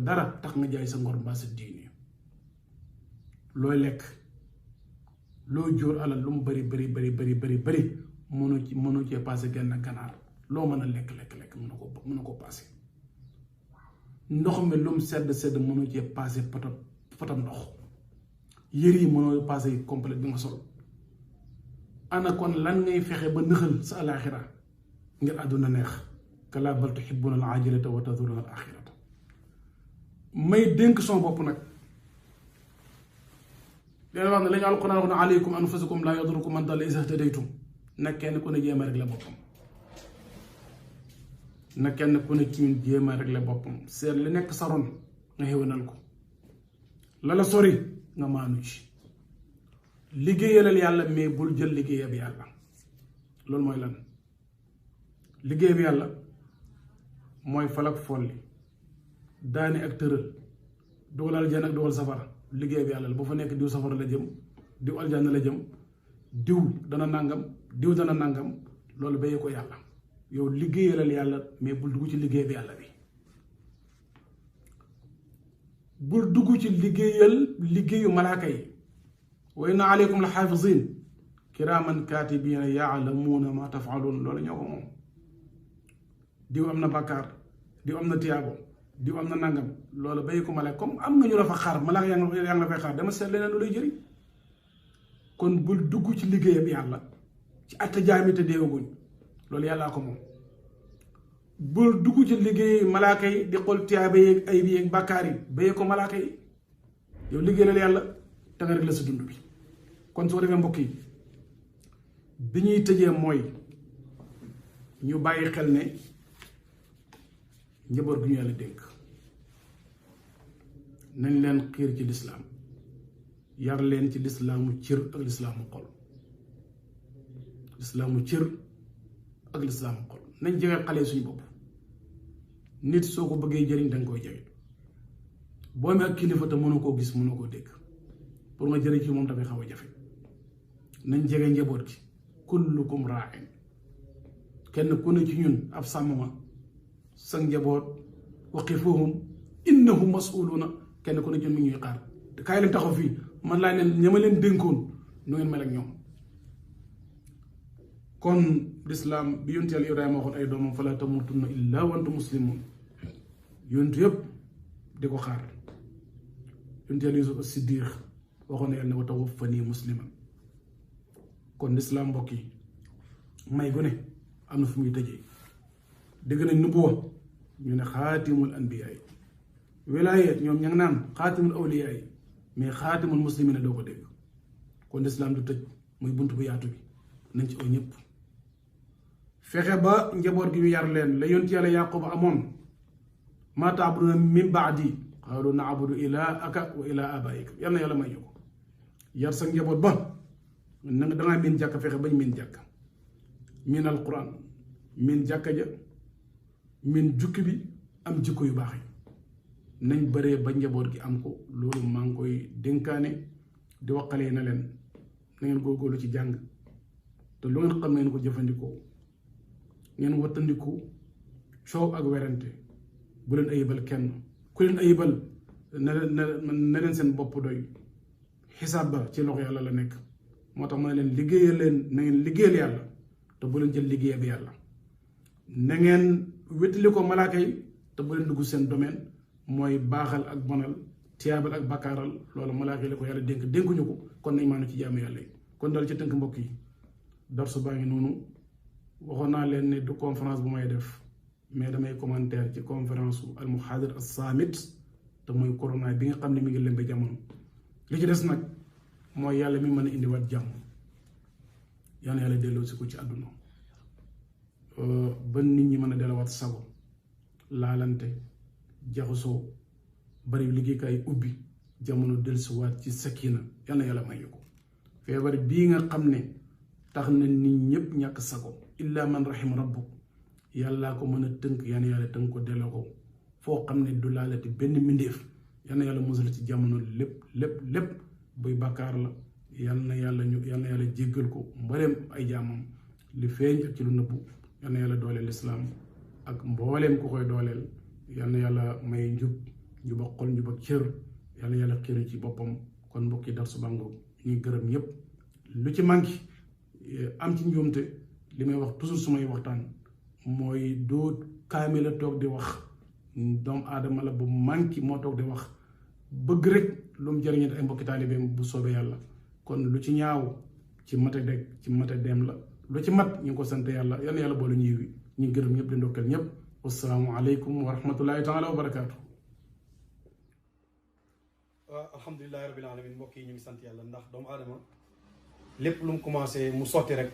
dara tax nga jaay sa ngor mbaa sa diine looy lekk loo jóor alal lu mu bari bari mënu cee passé genn ganaar loo mën a lekk mën na ko passé ndox mi lu mu sedd mënu cee passé potam ndox yëre yi mënoo passé complet bi nga sol ana kon lan ngay fexe ba nëxal sa alaaxira ngir àdduna neex kallaa bal tuhibbuuna al-aajilata wa tadruuna al-aaxirata may dénk son bopp nag leen wax ne la ñu alquran wax ne alaykum anfusakum laa yadurukum man dalla izaa ihtadaytum nag kenn ku ne jéem a régler boppam na kenn ku ne ci ñun jéem a régler boppam seet li nekk sa ron nga xéwénal ko la la sori nga maanu ci liggéeyalal yàlla mais bul jël liggéeyab yàlla loolu mooy lan liggéeyab yàlla mooy falak folli daani ak tëral dugal aljana ak dugal safara liggéeyab yàlla la bu fa nekk diw safara la jëm diw aljana la jëm diw dana nangam diw dana nangam loolu bayee ko yàlla yow liggéeyalal yàlla mais bul dugg ci liggéeyab yàlla bi bul dugg ci liggéeyu malaaka yi wa inna aleykum la xaafizin kiraaman kaatibiina yaalamuuna ma tafaluun loolu ñoo ko moom diw am na bàkkaar diw am na tiyaabo diw am na nangam loolu bàyyi ko malaaka comme am nga ñu la fa xaar malaaka yaa ngi la fay xaar dama seet leneen lu lay jëriñ kon bul dugg ci liggéeyam yàlla ci atta jaami te deewaguñ loolu yàllaa ko moom bul dugg ci liggéey malaaka yi di xool tiyaaba yeeg ay bi yeeg bàkkaar yi bàyyi ko malaaka yi yow liggéeyal yàlla te nga rek la sa dund bi kon soo defee mbokk yi bi ñuy tëjee mooy ñu bàyyi xel ne njaboot gu ñu yàlla dénk nañ leen xiir ci lislaam yar leen ci lislaamu cër ak lislaamu xol lislaamu cër ak lislaamu xol nañ jege xale suñu bopp nit soo ko bëggee jëriñ danga koy jege boo amee ak kilifa te mënoo koo gis mënoo koo dégg pour nga jëriñ ci moom dafay xaw a jafe nañ jege njaboot gi kullukum raain kenn ku ne ci ñun ab sàmm ma sa njaboot waqifuhum innahum mas'uluuna kenn ku ne ci ñun mi ñuy xaar kaay leen taxaw fii man laa leen ñama leen dénkoon nu ngeen mel ak ñoom kon lislaam bi yonent yàlla Ibrahima waxoon ay doomam falaa tamuutunna illaa wa antum muslimuun yonent yëpp di ko xaar yonent yàlla Yuusuf as-Siddiq waxoon na yàlla ne wa tawaffanii musliman kon lislaam mbokk yi may gu ne am na fu muy tëjee dégg nañ nubuwa ñu ne xaatimul anbiyaa yi wilaaya ñoom ña ngi naan xaatimul awliyaa yi mais xaatimul muslimiina doo ko dégg kon lislaam du tëj muy bunt bu yaatu bi nañ ci oo ñëpp fexe ba njaboot gi ñu yar leen la yonent yàlla Yaquba amoon maa ta'buduuna min ba'di qaalu na'budu ilaahaka wa ilaaha aabaa'ika yal na yàlla may ñu ko yar sa njaboot ba na nga dangaa miin jàkka fexe bañ miin jàkka miin alquran miin jàkka ja miin jukki bi am jikko yu baax yi nañ bëree ba njaboot gi am ko loolu maa ngi koy dénkaane di waxalee na leen na ngeen góorgóorlu ci jàng te lu ngeen xam ne ngeen ko jëfandikoo ngeen wattandiku coow ak werante bu leen ayibal kenn ku leen ayibal na leen seen bopp doy xisaab ba ci loxo yàlla la nekk moo tax ma ne leen liggéeyal leen na ngeen liggéeyal yàlla te bu leen jël liggéey bi yàlla na ngeen wétali ko malaaka yi te bu leen dugg seen domaine mooy baaxal ak bonal tiyaabal ak bakkaaral loolu malaaka yi la ko yàlla dénkuñu ko kon nañ maanu ci jaamu yàlla yi kon dal ci tënk mbokk yi darsu baa ngi noonu waxoon naa leen ne du conférence bu may def mais damay commentaire ci conférence su al muhaadir as-saamit te mooy corona bi nga xam ne mi ngi lëmbe jamono li ci des nag mooy yàlla mi mën a indiwaat jàmm yàlla delloo si ko ci àdduna ba nit ñi mën a delluwaat sago laalante jaxasoo bari liggéeykaay ubbi jamono dellusiwaat ci sakina yàlla may ñu ko feebar bii nga xam ne tax na nit ñëpp ñàkk sago illa man rahim rabbuk yàllaa ko mën a tënk yàlla tënk ko delloo ko foo xam ne du laalati benn mbindéef yàlla musal ci jamono lépp buy bàkkaar la yàlla jéggal ko mbooleem ay jaamam li feeñ ak ci lu nëbbu yàlla dooleel lislaam ak mbooleem ku koy dooleel yàlla may njub ak xol njub ak cër yàlla xiru ci boppam kon mbokki Darsu Bango ñuy gërëm ñëpp lu ci manqué am ci njuumte li may wax toujours su may waxtaan mooy doo kaamil la toog di wax doomu aadama la bu manqué moo toog di wax bëgg rek lu mu jëriñee ay mbokki taalibeem bu soobee yàlla kon lu ci ñaaw ci mate dem la lu ci mat ñu ngi ko sant yàlla boole ñuy wi ñu gërëm ñëpp di ndokkal ñëpp wassalaamu aleykum wa rahmatullahi taala wa barakaatu alhamdulilahi rabbil alamin mbokk yi ñu ngi sant yàlla ndax doomu aadama lépp lu mu commencé mu sotti rek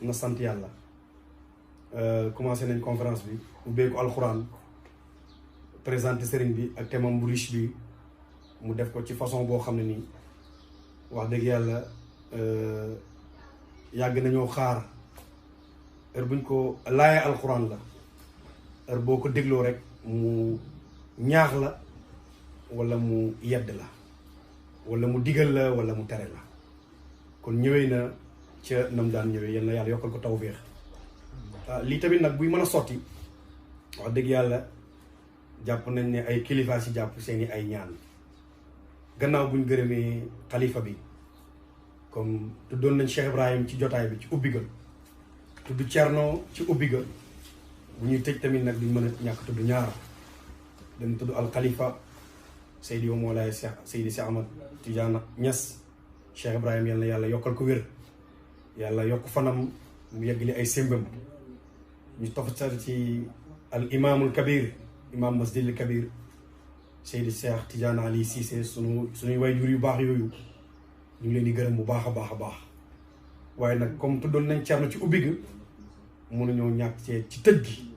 na sant yàlla. Commencé nañ conférence bi ubbee ko alxuraan présenté sëriñ bi ak thème bu riche bi mu def ko ci façon boo xam ne nii wax dëgg yàlla yàgg nañoo xaar heure buñ ko laayee alxuraan la heure boo ko dégloo rek mu ñaax la wala mu yedd la wala mu digal la wala mu tere la kon ñëwee na ca nam daan ñëwee yal na yàlla yokkal ko tawfeex. lii tamit nag buy mën a sotti wax dëgg yàlla jàpp nañ ne ay kilifa si jàpp seeni ay ñaan gannaaw buñ gërëmee xalifa bi comme tuddoon nañ Cheikh Ibrahim ci jotaay bi ci ubbi ga tudd Thierno ci ubbi ga bu ñuy tëj tamit nag duñ mën a ñàkk tudd ñaar dañ tudd al xalifa Seydi Moolaay Seydi Si Ahmad Tidiane Niass Cheikh Ibrahim yal na yàlla yokkal ko wér yàlla yokk fanam mu yeggali ay sémbam ñu toftal ci al imaamul kabir imaam masjidil kabir Seydi Cheikh Tidiane Ali Cissé suñuy waajur yu baax yooyu ñu ngi leen di gërëm bu baax a baax a baax waaye nag comme tuddoon nañ Thierno ci ubbi gi mënuñoo ñàkk ci tëj gi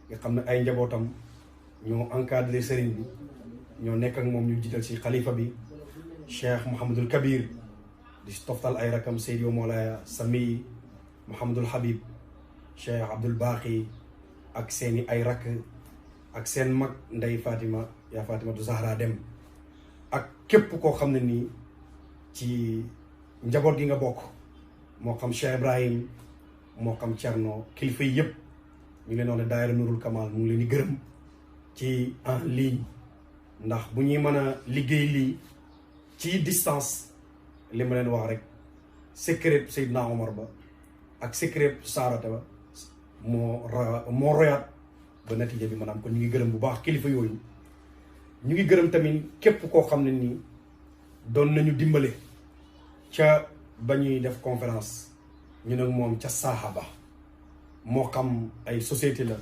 nga xam ne ay njabootam ñoo encadré sëriñ bi ñoo nekk ak moom ñu jiital ci xalifa bi Cheikh Mouhamadul Kabir di toftal ay rakam Seydi Moolaya Sami Mouhamadul Habib Cheikh Abdul Baqi ak seeni ay rakk ak seen mag ndey Fatima yaa Fatimatu Zahra Dem ak képp koo xam ne nii ci njaboot gi nga bokk moo xam Cheikh Ibrahim moo xam Thierno kilifa yi yëpp ñu leen wax ne daayira Nurul Kamal mu ngi leen di gërëm ci en ligne ndax bu ñuy mën a liggéey lii ci distance li ma leen wax rek secret Seydina Omar ba ak secret Saarata ba moo royaat ba natiija bi maanaam kon ñu ngi gërëm bu baax kilifa yooyu ñu ngi gërëm tamit képp koo xam ne nii doon nañu dimbale ca ba ñuy def conférence ñu nag moom ca saaxa ba moo xam ay société la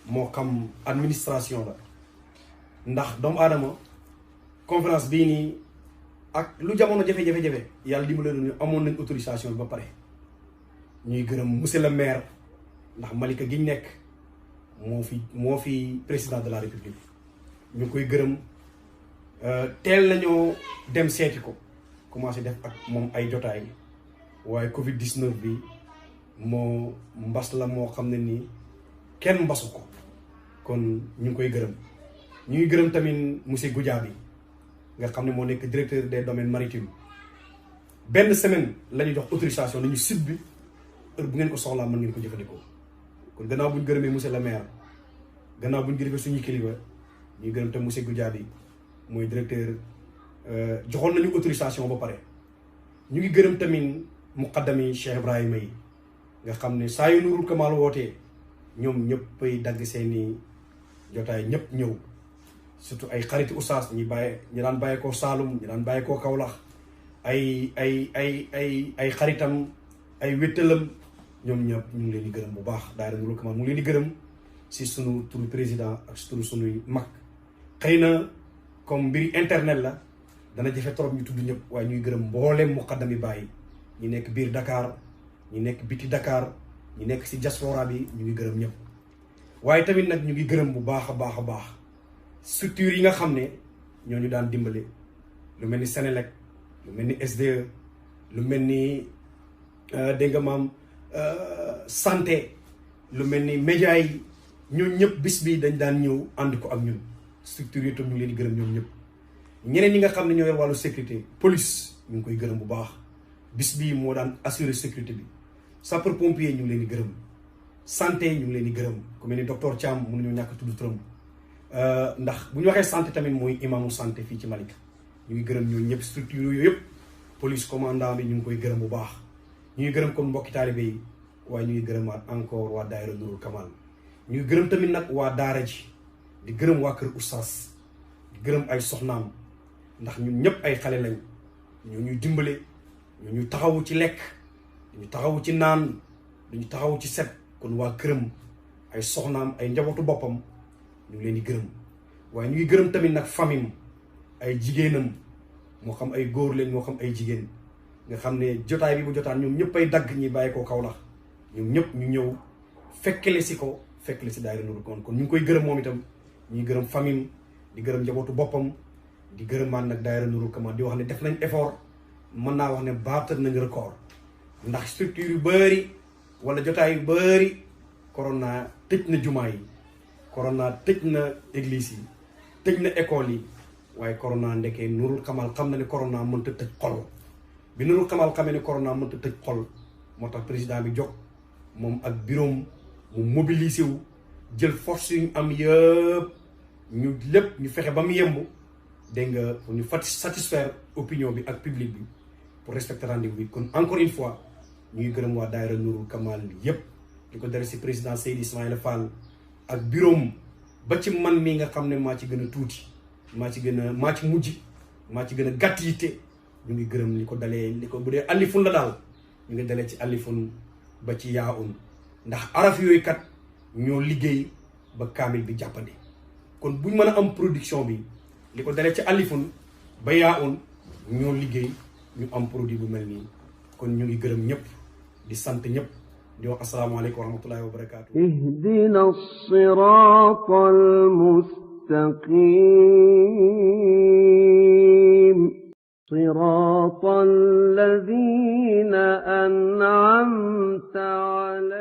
moo xam administration la ndax doomu aadama conférence bii nii ak lu jamono jafe-jafe yàlla dimbale ñu amoon nañ autorisation bi ba pare ñuy gërëm monsieur le maire ndax Malika gi ñu nekk moo fi président de la république ñu ngi koy gërëm teel nañoo dem seeti ko commencé def ak moom ay jotaay waaye Covid 19 bi moo mbas la moo xam ne nii kenn mbasu ko kon ñu ngi koy gërëm ñu ngi gërëm tamit monsieur Goudiaby nga xam ne moo nekk directeur des domaines maritimes benn semaine la ñuy jox autorisation nañu site bi heure bu ngeen ko soxlaa mën ngeen ko jëfandikoo kon gannaaw bu ñu gërëmee monsieur le maire gannaaw bu ñu gërëmee suñuy kilifa ñuy gërëm tam monsieur Goudiaby mooy directeur joxoon nañu autorisation ba pare ñu ngi gërëm tamit muqaddami Cheikh Ibrahima yi nga xam ne saa yu Nurul Kamal wootee ñoom ñëppay dagg seeni jotaay ñëpp ñëw surtout ay xariti oustaz ñi daan bàyyi koo Saalum ñi daan bàyyi koo Kaolack ay xaritam ay wéttalam ñoom ñëpp ñu ngi leen di gërëm bu baax daayira Nurul Kamal mu ngi leen di gërëm si sunu turu président ak turu sunuy mag xëy na comme mbiri internet la dana jafe trop ñu tudd ñëpp waaye ñuy gërëm mbooleem muqaddami bàyyi ñi nekk biir Dakar ñi nekk biti Dakar ñi nekk si diaspora bi ñu ngi gërëm ñëpp waaye tamit nag ñu ngi gërëm bu baax a baax structure yi nga xam ne ñoo ñu daan dimbale lu mel ni Sénélec lu mel ni SDE lu mel ni dégg nga maam santé lu mel ni média yi ñoo ñëpp bis bi dañ daan ñëw ànd ko ak ñun structure yi tam ñu ngi leen di gërëm ñoom ñëpp ñeneen ñi nga xam ne ñoo yor wàllu sécurité police ñu ngi koy gërëm bu baax bis bii moo daan assurer sécurité bi sapeur pompier ñu ngi leen di gërëm santé ñu ngi leen di gërëm ku mel ni docteur Thiam mënuñoo ñàkk tudd turam ndax bu ñu waxee santé tamit mooy imaamu santé fii ci Malika ñu ngi gërëm ñoo ñëpp structure yooyu yëpp police commandant bi ñu ngi koy gërëm bu baax ñu ngi gërëm comme mbokki taalibe yi waaye ñu ngi gërëmaat encore waa daayira Nurul Kamal ñu ngi gërëm tamit nag waa daara ji di gërëm waa kër oustaz di gërëm ay soxnaam ndax ñun ñëpp ay xale lañ ñoo ñuy dimbale ñoo ñu taxawu ci lekk ñu taxawu ci naan duñu taxawu ci set kon waa këram ay soxnaam ay njabootu boppam ñu ngi leen di gërëm waaye ñu ngi gërëm tamit nag famille ay jigéenam moo xam ay góor lañ moo xam ay jigéen nga xam ne jotaay bi bu jotaan ñoom ñëpp ay dagg ñi bàyyi ko Kaolack ñoom ñëpp ñu ñëw fekkele si daayira Nourul Kamane kon ñu ngi koy gërëm moom itam ñuy gërëm famille di gërëm njabootu boppam di gërëmaan nag daayira Nourul Kamane di wax ne def nañ effort mën naa wax ne baatal nañ record ndax structure yu bëri wala jotaay yu bëri corona tëj na jumaa yi corona tëj na église yi tëj na école yi waaye corona ndekee Nourul Kamane xam na ne corona mënta tëj xol bi Nourul Kamane xamee ne corona mënta tëj xol moo tax président bi jóg moom ak bureau mu mobilisé wu jël force yu ñu am yëpp ñu lépp ñu fexe ba mu yemb dégg nga pour ñu satisfaire opinion bi ak public bi pour respecter rendez-vous bi kon encore une fois ñuy gërëm waa daayira Nourul Kamane yëpp di ko dere si président Seydi Ismaïla Fall ak bureau ba ci man mii nga xam ne maa ci gën a tuuti maa ci mujj maa ci gën a gàtt yitte ñu ngi gërëm li ko bu dee alifun la daal ñu ngi dalee ci alifun ba ci yaaun ndax araf yooyu kat ñoo liggéey ba kaamil bi jàppandi kon buñ mën a am production bi li ko dalee ci alifun ba yaaun ñoo liggéey ñu am produit bu mel nii kon ñu ngi gërëm ñëpp di sant ñëpp di wax asalaamaaleykum wa rahmatullahi wa barakaatu. ihdina siraatal mustaqiim صراط الذين أنعمت عليهم